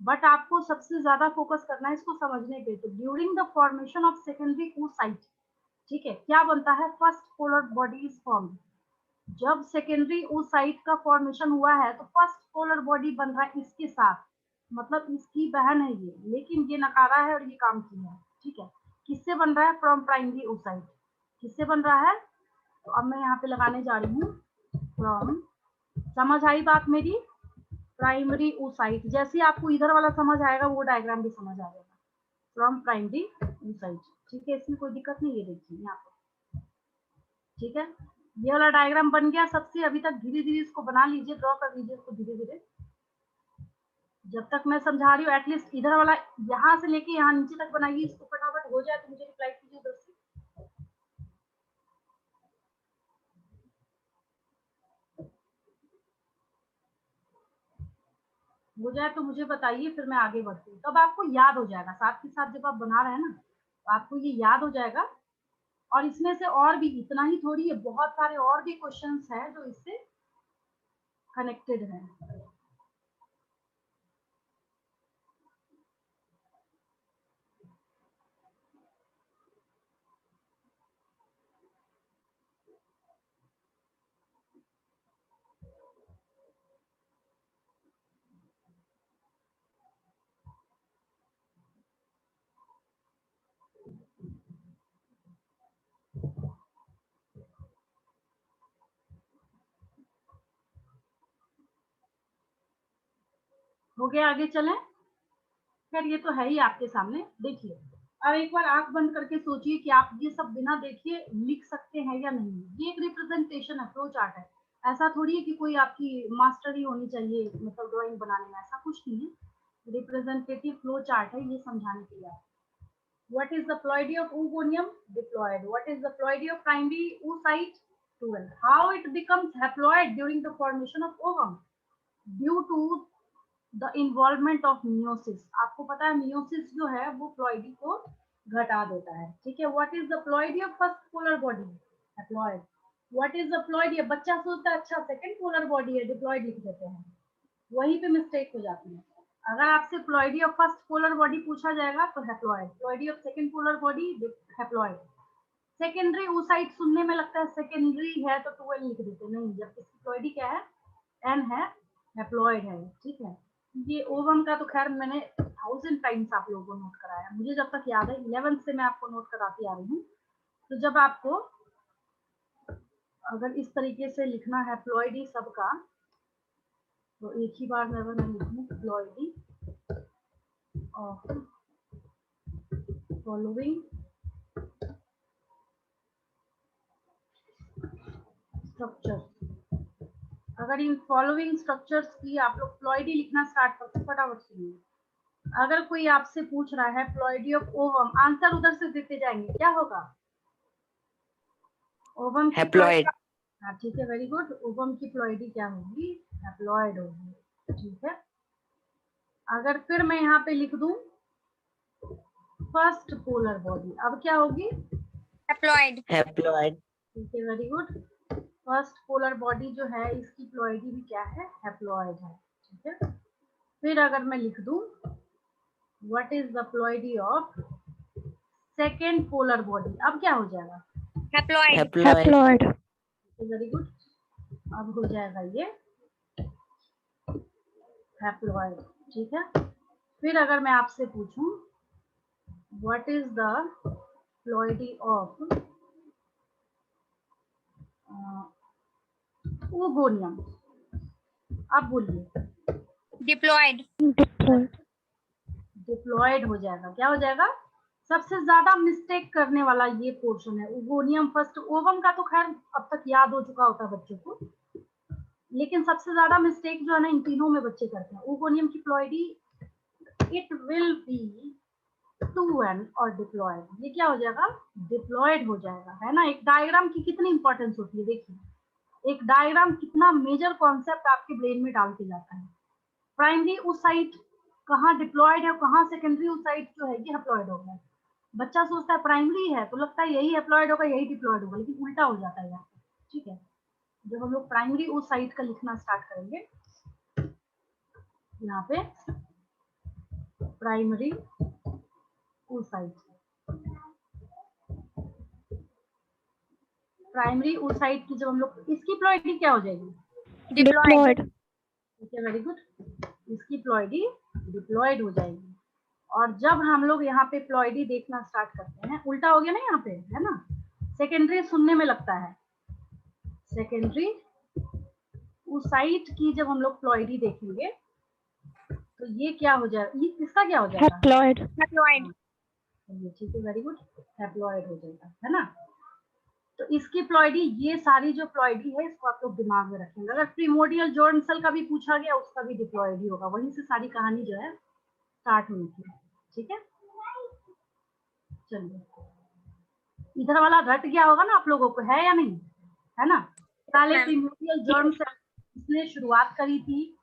बट आपको सबसे ज्यादा फोकस करना है इसको समझने पे। तो during the formation of secondary oocyte, ठीक है, क्या बनता है? First polar body is formed. जब सेकेंडरी oocyte का फॉर्मेशन हुआ है तो फर्स्ट पोलर बॉडी बन रहा है इसके साथ। मतलब इसकी बहन है ये, लेकिन ये नकारा है और ये काम किया है, ठीक है। किससे बन रहा है? From primary oocyte। किससे बन रहा है? तो अब मैं यहाँ पे लगाने जा रही हूँ फ्रॉम, समझ आई बात मेरी? प्राइमरी oocyte, जैसे आपको इधर वाला समझ आएगा वो डायग्राम भी समझ आ जाएगा। फ्रॉम प्राइमरी oocyte, ठीक है, इसमें कोई दिक्कत नहीं है, देखिए यहाँ पे, ठीक है। ये वाला डायग्राम बन गया सबसे। अभी तक धीरे धीरे इसको बना लीजिए, ड्रॉ कर लीजिए इसको धीरे धीरे, जब तक मैं समझा रही हूँ। एटलीस्ट इधर वाला यहाँ से लेके यहाँ नीचे तक बनाइए, इसको फटाफट हो जाए तो मुझे रिप्लाई कीजिए उधर से। हो जाए तो मुझे बताइए, फिर मैं आगे बढ़ती हूँ। तब आपको याद हो जाएगा, साथ के साथ जब आप बना रहे हैं ना तो आपको ये याद हो जाएगा। और इसमें से और भी, इतना ही थोड़ी है, बहुत सारे और भी क्वेश्चंस हैं जो इससे कनेक्टेड हैं। हो गया, आगे चलें? खैर ये तो है ही आपके सामने, देखिए। अब एक बार आंख बंद करके सोचिए कि आप ये सब बिना देखे लिख सकते हैं या नहीं। ये एक रिप्रेजेंटेशन है, फ्लो चार्ट है। ऐसा थोड़ी है कि कोई आपकी मास्टरी होनी चाहिए मतलब ड्राइंग बनाने में, ऐसा कुछ नहीं है। रिप्रेजेंटेटिव फ्लो चार्ट है, ये समझाने के लिए। What is the ploidy of oogonium? Diploid. What is the ploidy of primary oocyte? 12. How it becomes haploid during the formation of ovum? Due to the involvement of meiosis. आपको पता है meiosis जो है वो प्लॉइडी को घटा देता है, ठीक है। What is the ploidy of first polar body? Haploid. What is the ploidy? बच्चा सोचता है अच्छा सेकंड पोलर बॉडी है, डिप्लॉइड लिख देते हैं, वहीं पे मिस्टेक हो जाती है। अगर आपसे ploidy of first polar body पूछा जाएगा तो haploid, ploidy of second polar body haploid. Secondary oocyte सुनने में लगता है सेकेंडरी है तो 12 लिख देते, नहीं, जब इसकी प्लॉइडी क्या है? एन है, हैप्लॉइड है, ठीक है। ये ओवम का तो खैर मैंने 1000 टाइम्स आप लोगों को नोट कराया, मुझे जब तक याद है 11th से मैं आपको नोट कराती आ रही हूँ। तो जब आपको अगर इस तरीके से लिखना है प्लॉइडी सबका, तो एक ही बार में अगर मैं लिखूँ प्लॉइडी ऑफ फॉलोइंग स्ट्रक्चर, अगर इन फॉलोइंग स्ट्रक्चर्स की आप लोग प्लॉइडी लिखना स्टार्ट करते फटाफट सुनिए। अगर कोई आपसे पूछ रहा है प्लॉइडी ऑफ ओवम, आंसर उधर से देते जाएंगे, क्या होगा? ओवम की हैप्लॉइड। हाँ ठीक है, वेरी गुड। ओवम की प्लॉइडी क्या होगी? हैप्लॉइड होगी, ठीक है। अगर फिर मैं यहाँ पे लिख दूं फर्स्ट पोलर बॉडी, अब क्या होगी? हैप्लॉइड। हैप्लॉइड। ठीक है, very good. First polar body जो है इसकी प्लॉइडी भी क्या है? हैप्लॉइड है, ठीक है। फिर अगर मैं लिख दूं what is the ploidy of second polar body, अब क्या हो जाएगा? हैप्लॉइड। हैप्लॉइड। Very good. अब हो जाएगा ये हैप्लॉइड, ठीक है। फिर अगर मैं आपसे पूछूं what is the ploidy of oogonium, अब बोलिए। डिप्लॉइड। डिप्लॉइड हो जाएगा, क्या हो जाएगा? सबसे ज्यादा मिस्टेक करने वाला ये पोर्शन है, ओगोनियम फर्स्ट। ओवम का तो खैर अब तक याद हो चुका होता है बच्चों को, लेकिन सबसे ज्यादा मिस्टेक जो है ना इन तीनों में बच्चे करते हैं। ओगोनियम की ploidy it will be 2n और डिप्लॉयड, ये क्या हो जाएगा? डिप्लॉयड हो जाएगा, है ना। एक डायग्राम की कितनी इंपॉर्टेंस होती है, देखिए एक डायग्राम कितना मेजर कॉन्सेप्ट आपके ब्रेन में डाल के जाता है। प्राइमरी oocyte कहाँ डिप्लॉयड है, कहाँ सेकेंडरी oocyte जो है ये हैप्लॉयड हो गया। बच्चा सोचता है प्राइमरी है तो लगता है यही हैप्लॉयड होगा यही डिप्लॉयड होगा, लेकिन उल्टा हो जाता है यहाँ, ठीक है। जब हम लोग प्राइमरी oocyte का लिखना स्टार्ट करेंगे, यहाँ पे प्राइमरी oocyte, प्राइमरी oocyte की जब हम लोग, इसकी प्लॉइडी क्या हो जाएगी? डिप्लॉइड। ठीक है, वेरी गुड। इसकी प्लॉइडी डिप्लॉयड हो जाएगी। और जब हम लोग यहाँ पे प्लॉइडी देखना स्टार्ट करते हैं, उल्टा हो गया ना यहाँ पे, है ना, सेकेंडरी सुनने में लगता है, सेकेंडरी उस साइट की जब हम लोग प्लॉइडी देखेंगे तो ये क्या हो जाएगा, ये किसका क्या हो जाएगा, हैप्लॉइड। हैप्लॉइड। ठीक है, वेरी गुड, हैप्लॉइड हो जाएगा, है ना। तो इसकी प्लॉइडी, ये सारी जो प्लॉइडी है इसको आप लोग दिमाग में रखेंगे। अगर प्रीमोडियल जॉर्न सेल का भी पूछा गया उसका भी डिप्लॉइडी होगा, वहीं से सारी कहानी जो है स्टार्ट हुई थी, ठीक है। चलिए, इधर वाला रट गया होगा ना आप लोगों को, है या नहीं, है ना। पहले प्रीमोडियल जर्म सेल इसने शुरुआत करी थी,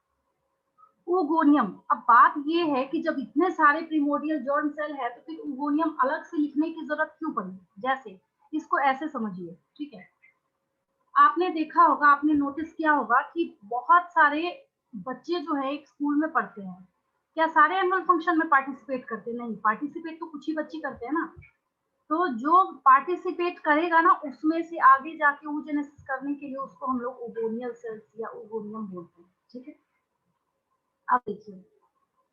ओगोनियम। अब बात ये है कि जब इतने सारे प्रीमोडियल जर्म सेल है तो फिर ओगोनियम अलग से लिखने की जरूरत क्यों पड़ी। जैसे इसको ऐसे समझिए, ठीक है। आपने देखा होगा, आपने नोटिस किया होगा कि बहुत सारे बच्चे जो है एक स्कूल में पढ़ते हैं, क्या सारे एनुअल फंक्शन में पार्टिसिपेट करते? नहीं, पार्टिसिपेट तो कुछ ही बच्चे करते हैं ना। तो जो पार्टिसिपेट करेगा ना उसमें से आगे जाके oogenesis करने के लिए उसको हम लोग ओगोनियल सेल्स या ओगोनियम बोलते हैं, ठीक है। अब देखिए,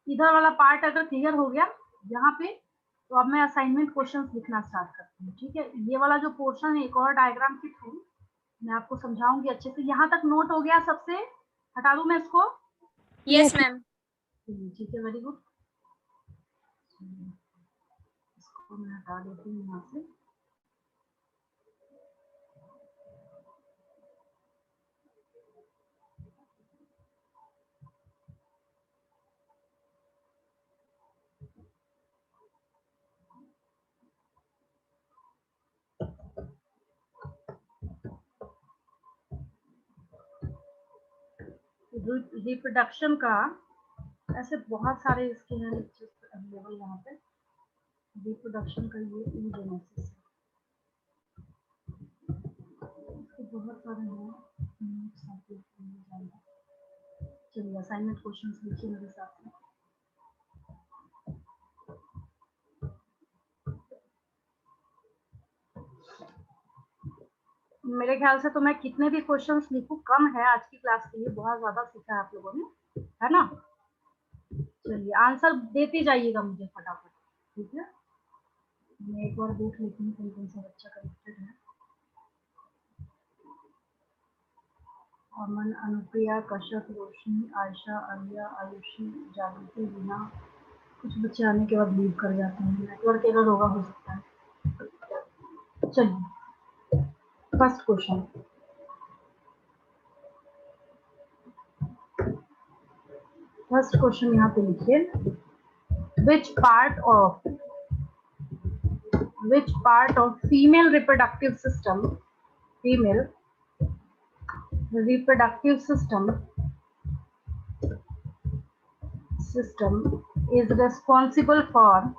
इधर वाला पार्ट अगर क्लियर हो गया यहाँ पे, तो अब मैं असाइनमेंट क्वेश्चंस लिखना स्टार्ट करती हूँ, ठीक है। ये वाला जो पोर्शन है एक और डायग्राम के थ्रू मैं आपको समझाऊंगी अच्छे से। यहाँ तक नोट हो गया सबसे? हटा दूं मैं इसको? Yes ma'am. ठीक है, वेरी गुड। इसको मैं हटा देती हूँ यहाँ से। रिप्रोडक्शन का ऐसे बहुत सारे इसके हैं लेक्चर्स अवेलेबल यहाँ पे। रिप्रोडक्शन का ये oogenesis इसके बहुत सारे हैं। चलिए, असाइनमेंट क्वेश्चंस लिखिए मेरे साथ में। मेरे ख्याल से तो मैं कितने भी क्वेश्चंस लिखूं कम है आज की क्लास के लिए, बहुत ज्यादा सीखा है आप लोगों ने, है ना। चलिए, आंसर देते जाइएगा मुझे फटाफट, ठीक है। मैं एक बार देख लेती हूँ कौन कौन सा बच्चा कनेक्टेड है। अमन, अनुप्रिया, कश्यप, रोशनी, आयशा, आलिया, आयुषी, जागृति, रीना। कुछ बच्चे आने के बाद लीव कर जाते हैं, नेटवर्क एरर होगा, हो सकता है। चलिए, फर्स्ट क्वेश्चन। फर्स्ट क्वेश्चन यहाँ पे लिखिए, which part of female reproductive system is responsible for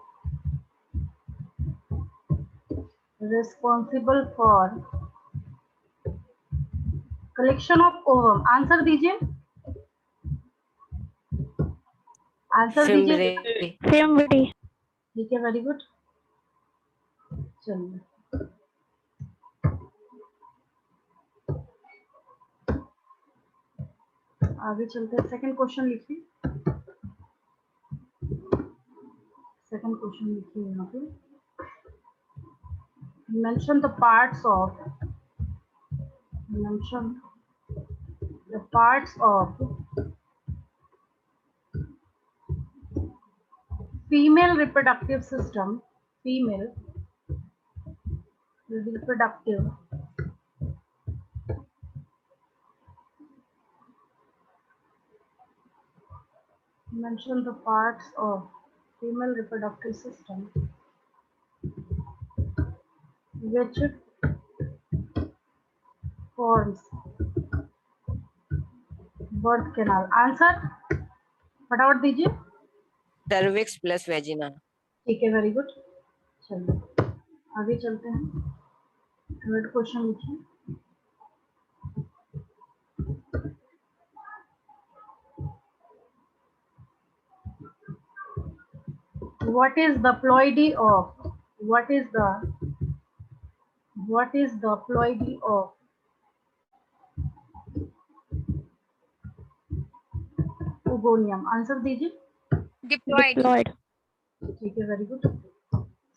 collection of ovum? Answer दीजिए, आंसर दीजिए। फिम्बरी। ठीक है, वेरी गुड। चलिए, आगे चलते हैं। सेकंड क्वेश्चन लिखिए, सेकंड क्वेश्चन लिखिए यहाँ पे। mention the parts of female reproductive system, mention the parts of female reproductive system which forms birth canal. Answer फटाफट दीजिए। Cervix plus vagina. ठीक है, वेरी गुड। चलिए, आगे चलते हैं। थर्ड क्वेश्चन लिखिए। What is the ploidy of oogonium? Answer दीजिए। Diploid. ठीक है, वेरी गुड।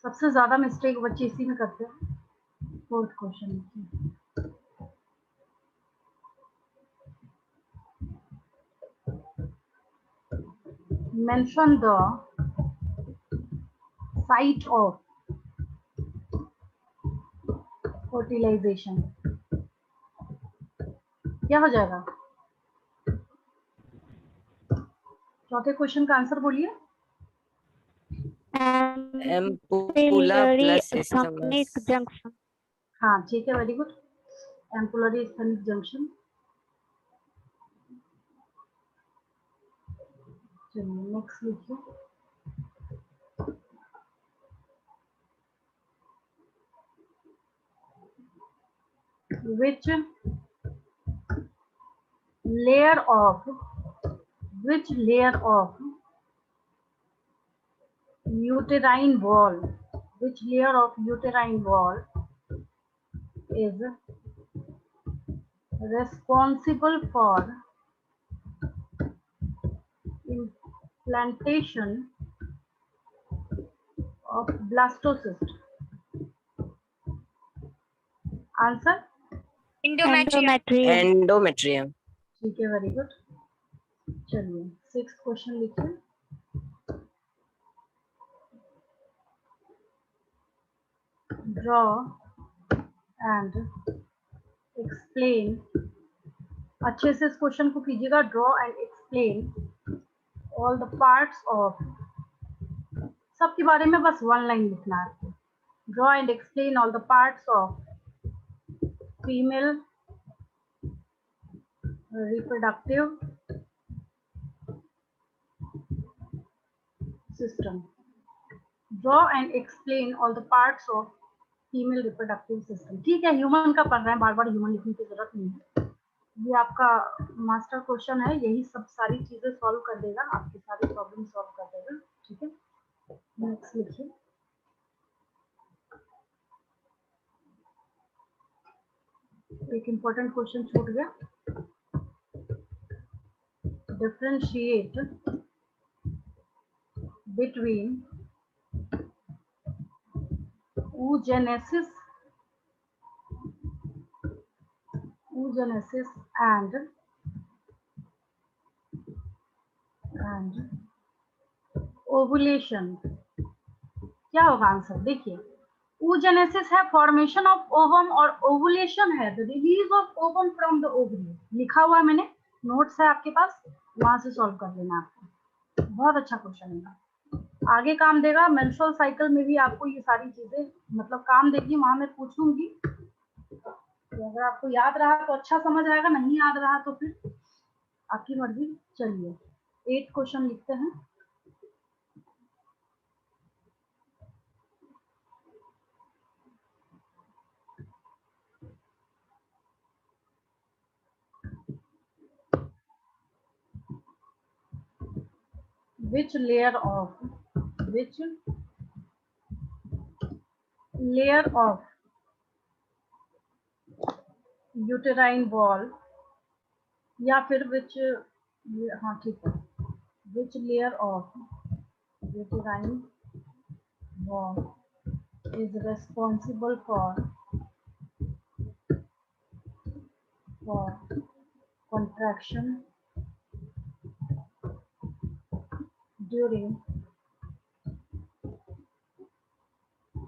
सबसे ज्यादा मिस्टेक बच्चे इसी में करते हैं। फोर्थ क्वेश्चन लिखिए। Mention the site of fertilization. क्या हो जाएगा? चौथे क्वेश्चन का आंसर बोलिए। Ampulla plus Sphenic junction. हाँ ठीक है, very good. Ampullary sphenic junction. चलिए नेक्स्ट लिखिए। which layer of uterine wall is responsible for implantation of blastocyst? Answer endometrium. ठीक है, वेरी गुड। चलिए सिक्स्थ क्वेश्चन लिखिए। Draw and explain. अच्छे से इस क्वेश्चन को कीजिएगा। Draw and explain all the parts of, सबके बारे में बस वन लाइन लिखना है आपको। Draw and explain all the parts of female reproductive system. Draw and explain all the parts of female reproductive system. ठीक है, ह्यूमन का पढ़ रहे हैं, बार बार ह्यूमन लिखने की जरूरत नहीं है। ये आपका मास्टर क्वेश्चन है, यही सब सारी चीजें सॉल्व कर देगा, आपकी सारी प्रॉब्लम सॉल्व कर देगा। ठीक है, नेक्स्ट लिखिए। एक इम्पोर्टेंट क्वेश्चन छूट गया। Differentiate between oogenesis and ovulation। क्या होगा आंसर? देखिए, oogenesis है फॉर्मेशन ऑफ ओवम और ओवुलेशन है the release of ovum from the ovary. लिखा हुआ है मैंने, नोट्स है आपके पास, वहां से सॉल्व कर लेना आपको। बहुत अच्छा क्वेश्चन है, आगे काम देगा। मेंस्ट्रुअल साइकिल में भी आपको ये सारी चीजें मतलब काम देगी, वहां मैं पूछूंगी। तो अगर आपको याद रहा तो अच्छा समझ आएगा, नहीं याद रहा तो फिर आपकी मर्जी। चलिए 8th क्वेश्चन लिखते हैं। which layer of uterine wall या फिर which, हाँ ठीक है, which layer of uterine wall is responsible for contraction during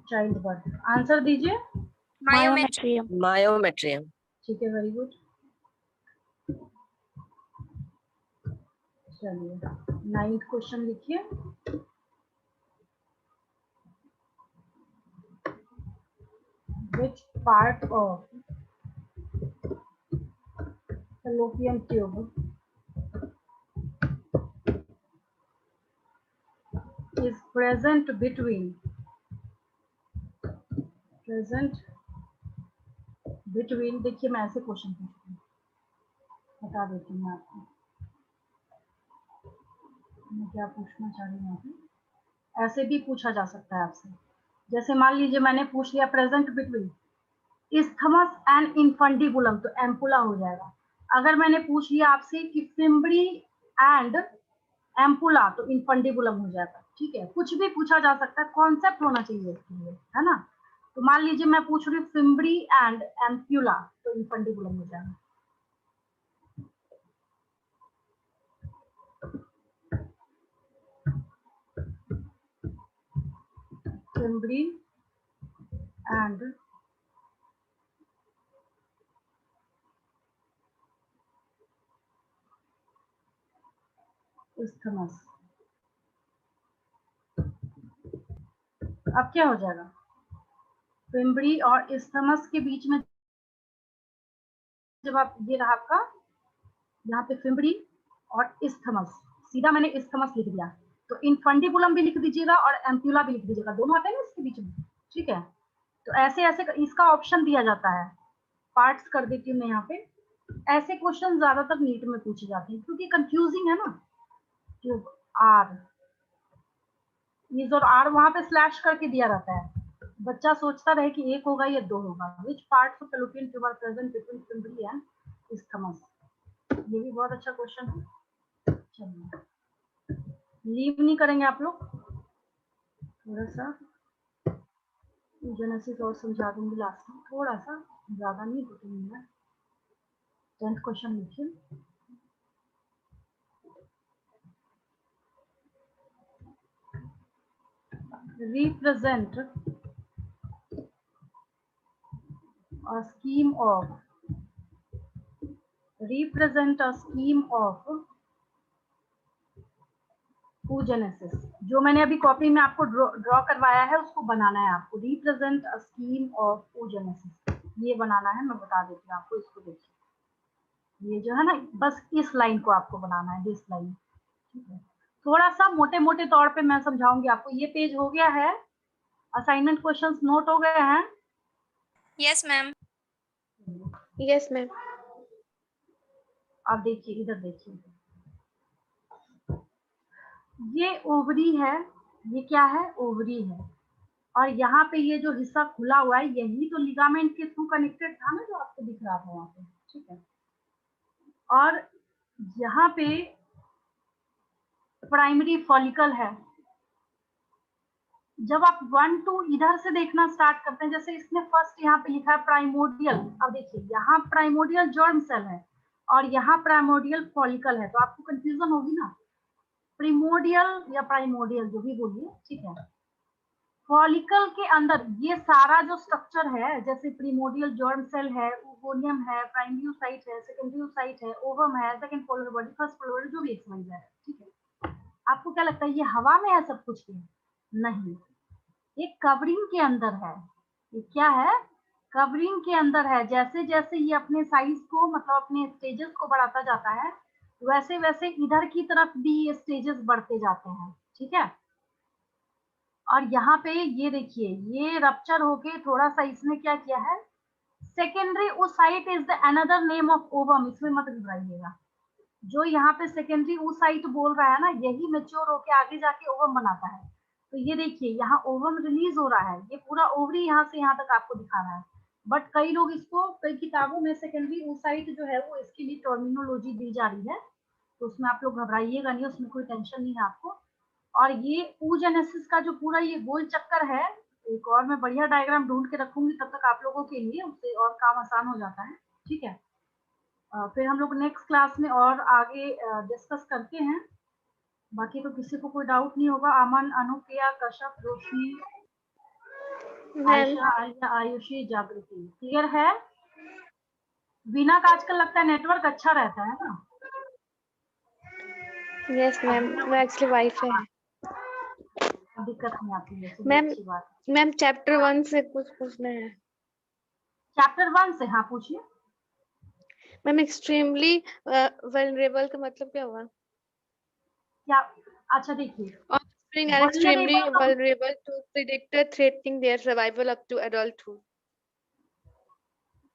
childbirth? Answer दीजिए। मायोमेट्रियम। ठीक है, वेरी गुड। चलिए 9th क्वेश्चन लिखिए। Which part of fallopian tube is present between देखिए मैं ऐसे क्वेश्चन पूछती हूँ, बता देती हूँ मैं आपको मैं क्या पूछना चाह रही हूँ। ऐसे भी पूछा जा सकता है आपसे, जैसे मान लीजिए मैंने पूछ लिया present between isthmus and infundibulum, तो एम्पुला हो जाएगा। अगर मैंने पूछ लिया आपसे कि फिम्बरी एंड एम्पुला तो इनफंडिबुलम हो जाएगा। ठीक है, कुछ भी पूछा जा सकता है, कॉन्सेप्ट होना चाहिए इसके लिए, है ना। तो मान लीजिए मैं पूछ रही हूँ फिम्बरी एंड एम्पुला तो इनफंडिबुलम हो जाएगा। Fimbriae and isthmus। अब क्या हो जाएगा, फिम्बरी और isthmus के बीच में जब आप ये रहा आपका यहाँ पे फिम्बरी और isthmus, सीधा मैंने isthmus लिख दिया, तो इनफंडिबुलम भी लिख दीजिएगा और एम्पुला भी लिख दीजिएगा, दोनों आते हैं ना इसके बीच में। ठीक है, तो ऐसे ऐसे इसका ऑप्शन दिया जाता है, पार्ट्स कर देती हूँ मैं यहाँ पे। ऐसे क्वेश्चन ज्यादातर नीट में पूछे जाते हैं क्योंकि कंफ्यूजिंग है ना। क्यूब आर, ये जो आर वहां पे स्लैश करके दिया रहता है, बच्चा सोचता रहे कि एक होगा या दो होगा। Which parts of fallopian tube are present between fimbriae and isthmus। ये भी बहुत अच्छा क्वेश्चन है। चलिए, लीव नहीं करेंगे आप लोग, थोड़ा सा जेनेसिस और समझा दूंगी लास्ट में, थोड़ा सा, ज्यादा नहीं, 2-3 मिनट। 10th क्वेश्चन लिखिए। Represent a scheme of oogenesis। जो मैंने अभी कॉपी में आपको ड्रॉ करवाया है उसको बनाना है आपको। Represent a scheme of oogenesis, ये बनाना है, मैं बता देती हूँ आपको। इसको देखिए, ये जो है ना, बस इस लाइन को आपको बनाना है, दिस लाइन। ठीक है, थोड़ा सा मोटे मोटे तौर पे मैं समझाऊंगी आपको। ये पेज हो गया है, असाइनमेंट क्वेश्चंस नोट हो गए हैं? Yes ma'am. Yes ma'am. आप देखिए, इधर देखिए, ये ओवरी है, ये क्या है, ओवरी है। और यहाँ पे ये जो हिस्सा खुला हुआ है, यही तो लिगामेंट के थ्रू कनेक्टेड था ना, जो आपको दिख रहा था वहां पे। ठीक है, और यहाँ पे प्राइमरी फॉलिकल है। जब आप 1 2 इधर से देखना स्टार्ट करते हैं, जैसे इसने फर्स्ट यहाँ पे लिखा है प्राइमोडियल, अब देखिए यहाँ प्राइमोडियल जर्म सेल है और यहाँ प्राइमोडियल फॉलिकल है, तो आपको कंफ्यूजन होगी ना, प्रिमोडियल या प्राइमोडियल जो भी बोलिए। ठीक है, फॉलिकल के अंदर ये सारा जो स्ट्रक्चर है, जैसे प्रिमोडियल जर्म सेल है, ओवोनियम है, प्राइमरी साइट है, सेकेंडरी साइट है, ओवम है, second polar body, first polar body, जो भी एक्सप्लेन है। ठीक है, आपको क्या लगता है ये हवा में है सब कुछ के? नहीं, ये कवरिंग के अंदर है। ये क्या है, कवरिंग के अंदर है। जैसे जैसे ये अपने साइज को, मतलब अपने स्टेजेस को बढ़ाता जाता है, वैसे वैसे इधर की तरफ भी ये स्टेजेस बढ़ते जाते हैं। ठीक है, और यहाँ पे ये देखिए, ये रप्चर होके थोड़ा सा इसने क्या किया है, secondary oocyte is the another name of ovum, इसमें मत घबराइएगा। जो यहाँ पे सेकेंडरी oocyte बोल रहा है ना, यही मेच्योर होके आगे जाके ओवम बनाता है। तो ये देखिए, यहाँ ओवम रिलीज हो रहा है, ये पूरा ओवरी यहाँ से यहाँ तक आपको दिखा रहा है। बट कई लोग इसको, कई किताबों में सेकेंडरी oocyte जो है वो इसके लिए टर्मिनोलॉजी दी जा रही है, तो उसमें आप लोग घबराइएगा नहीं, उसमें कोई टेंशन नहीं है आपको। और ये oogenesis का जो पूरा ये गोल चक्कर है, एक और मैं बढ़िया डायग्राम ढूंढ के रखूंगी तब तक आप लोगों के लिए, उससे और काम आसान हो जाता है। ठीक है, फिर हम लोग नेक्स्ट क्लास में और आगे डिस्कस करते हैं। बाकी तो किसी को कोई डाउट नहीं होगा। अमन, अनुप्रिया, कश्यप, रोशनी, आयशा, आलिया, आयुषी, जागृति, क्लियर है? वीना का आजकल लगता है नेटवर्क अच्छा रहता है ना? यस मैम, वो एक्चुअली वाईफाई है। दिक्कत नहीं आती है, मैम, अच्छी बात। मैम चैप्टर 1 से कुछ पूछना है। चैप्टर 1 से, हाँ पूछिए। मैम एक्सट्रीमली वल्नरेबल का मतलब क्या हुआ? क्या? अच्छा देखिए, Offspring are extremely vulnerable to predator threatening their survival up to adulthood.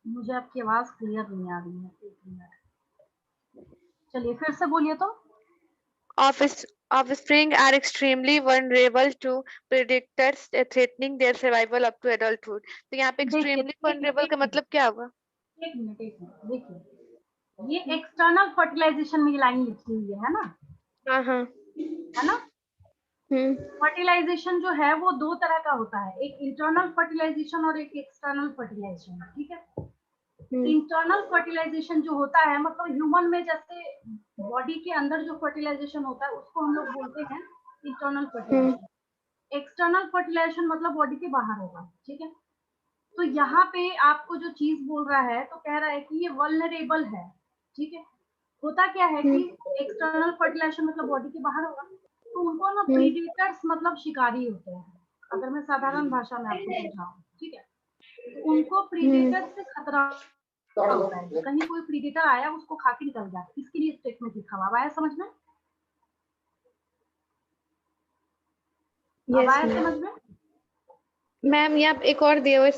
मुझे आपकी आवाज क्लियर नहीं आ रही है, एक मिनट, चलिए फिर से बोलिए तो। Offspring are extremely vulnerable to predators threatening their survival up to adulthood. तो यहाँ पे extremely vulnerable का मतलब क्या हुआ? एक मिनट देखिए, ये एक्सटर्नल फर्टिलाइजेशन में ये लाइन लिखी हुई है ना? हाँ हाँ। है ना। फर्टिलाइजेशन जो है वो दो तरह का होता है, एक इंटरनल फर्टिलाइजेशन और एक एक्सटर्नल फर्टिलाइजेशन, ठीक है। इंटरनल फर्टिलाइजेशन जो होता है मतलब ह्यूमन में जैसे बॉडी के अंदर जो फर्टिलाइजेशन होता है उसको हम लोग बोलते हैं इंटरनल फर्टिलाइजेशन। एक्सटर्नल फर्टिलाइजेशन मतलब बॉडी के बाहर होगा, ठीक है। तो यहाँ पे आपको जो चीज बोल रहा है तो कह रहा है कि ये वल्नरेबल है, ठीक है। होता क्या है कि एक्सटर्नल फर्टिलाइजेशन मतलब बॉडी के बाहर होगा, तो उनको ना प्रीडेटर्स मतलब शिकारी होते हैं, अगर मैं साधारण भाषा में आपको समझाऊं, ठीक है। तो उनको प्रीडेटर से खतरा होता है, कहीं कोई प्रीडेटर आया उसको खा के निकल जाए, इसके लिए स्टेटमेंट लिखा हुआ है, आया समझ में? अब आया समझ में? मैम यहाँ पे एक और दिया हुआ है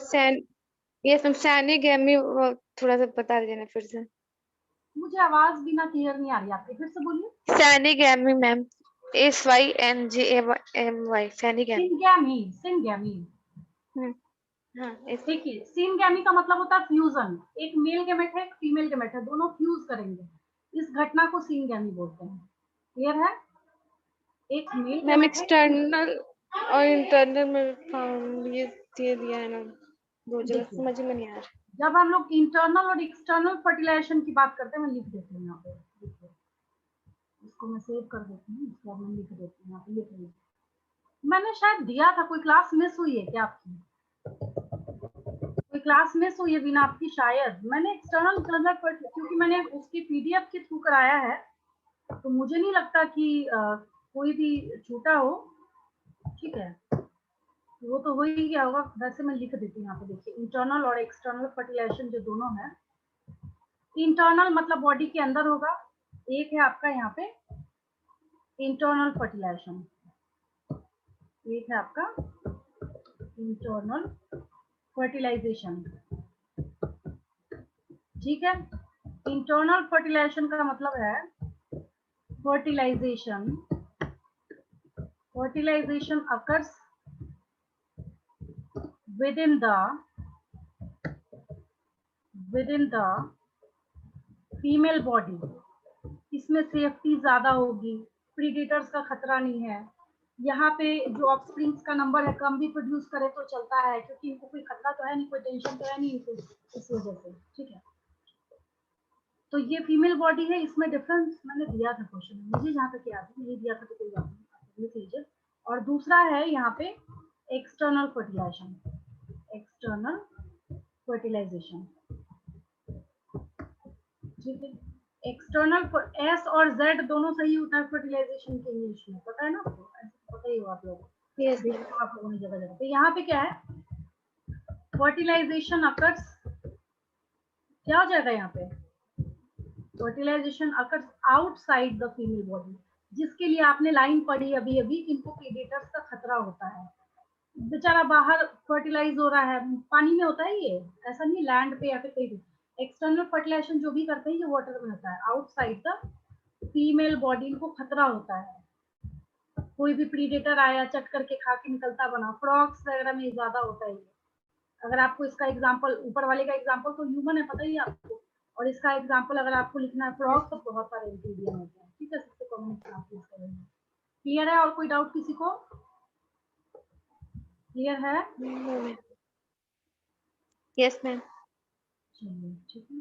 यस मैम, सैनिगैमी, थोड़ा सा बता देना फिर से। मुझे आवाज बिना क्लियर नहीं आ रही आपकी, फिर से बोलिए। Syngamy ma'am, SYNGAMY, syngamy. Syngamy, syngamy. हाँ, देखिए सिंगैमी का मतलब होता है फ्यूजन, एक मेल गैमेट है एक फीमेल गैमेट है, दोनों फ्यूज करेंगे, इस घटना को सिंगैमी बोलते हैं। क्लियर है? एक मेल मैम गैमेट है, एक्सटर्नल और इंटरनल में ये दिया है ना, दो जगह देखिए समझ में नहीं आ रहा। जब हम लोग इंटरनल और एक्सटर्नल फर्टिलाइजेशन की बात करते हैं, मैं लिख देती हूँ यहाँ पे, देखिए इसको मैं सेव कर देती हूँ, इसके बाद मैं लिख देती हूँ यहाँ पे, लिख लीजिए। मैंने शायद दिया था, कोई क्लास मिस हुई है क्या आपकी? कोई क्लास मिस हुई है बिना आपकी शायद। मैंने एक्सटर्नल क्योंकि मैंने उसकी पीडीएफ के थ्रू कराया है, तो मुझे नहीं लगता कि कोई भी छूटा हो, ठीक है। वो तो हो ही गया होगा, वैसे मैं लिख देती हूँ यहाँ पे, देखिए इंटरनल और एक्सटर्नल फर्टिलाइजेशन जो दोनों है, इंटरनल मतलब बॉडी के अंदर होगा, एक है आपका यहाँ पे इंटरनल फर्टिलाइजेशन, एक है आपका इंटरनल फर्टिलाइजेशन, ठीक है। इंटरनल फर्टिलाइजेशन का मतलब है fertilization occurs within the female body, इसमें सेफ्टी ज्यादा होगी, प्रीडेटर्स का खतरा नहीं है, यहाँ पे जो ऑफस्प्रिंग्स का नंबर है कम भी प्रोड्यूस करे तो चलता है, क्योंकि इनको कोई खतरा तो है नहीं, कोई टेंशन तो है नहीं इनको, इस वजह से, ठीक है। तो ये फीमेल बॉडी है, इसमें डिफरेंस मैंने दिया था क्वेश्चन में, मुझे जहाँ तक याद है, नहीं दिया था तो कोई बात नहीं, लिख लीजिए। और दूसरा है यहाँ पे एक्सटर्नल फर्टिलाइजेशन, एक्सटर्नल फर्टिलाइजेशन, ठीक है। एक्सटर्नल एस और जेड दोनों सही होता है फर्टिलाइजेशन के इंग्लिश में, पता है ना आपको, पता ही होगा आप लोगों को, यस देखो आप लोगों ने जगह जगह। तो यहाँ पे क्या है, फर्टिलाइजेशन अकर्स, क्या हो जाएगा यहाँ पे, fertilization occurs outside the female body, जिसके लिए आपने लाइन पढ़ी अभी अभी, इनको प्रीडेटर्स का खतरा होता है, बेचारा बाहर फर्टिलाइज हो रहा है, पानी में होता है ये, ऐसा नहीं लैंड पे या फिर कहीं भी। एक्सटर्नल फर्टिलाइजेशन जो भी करते हैं ये वाटर में होता है, आउटसाइड द फीमेल बॉडी, इनको खतरा होता है, कोई भी प्रीडेटर आया चट करके खा के निकलता बना, फ्रॉग्स वगैरह में ज्यादा होता है ये। अगर आपको इसका एग्जांपल, ऊपर वाले का एग्जांपल तो ह्यूमन है पता ही है आपको, और इसका एग्जांपल अगर आपको लिखना है फ्रॉग, तो बहुत सारे इंग्रेडिएंट होते हैं, ठीक है। सबसे कॉमन एग्जांपल करेंगे। क्लियर है? और कोई डाउट किसी को? क्लियर है? Yes ma'am. चलिए ठीक है।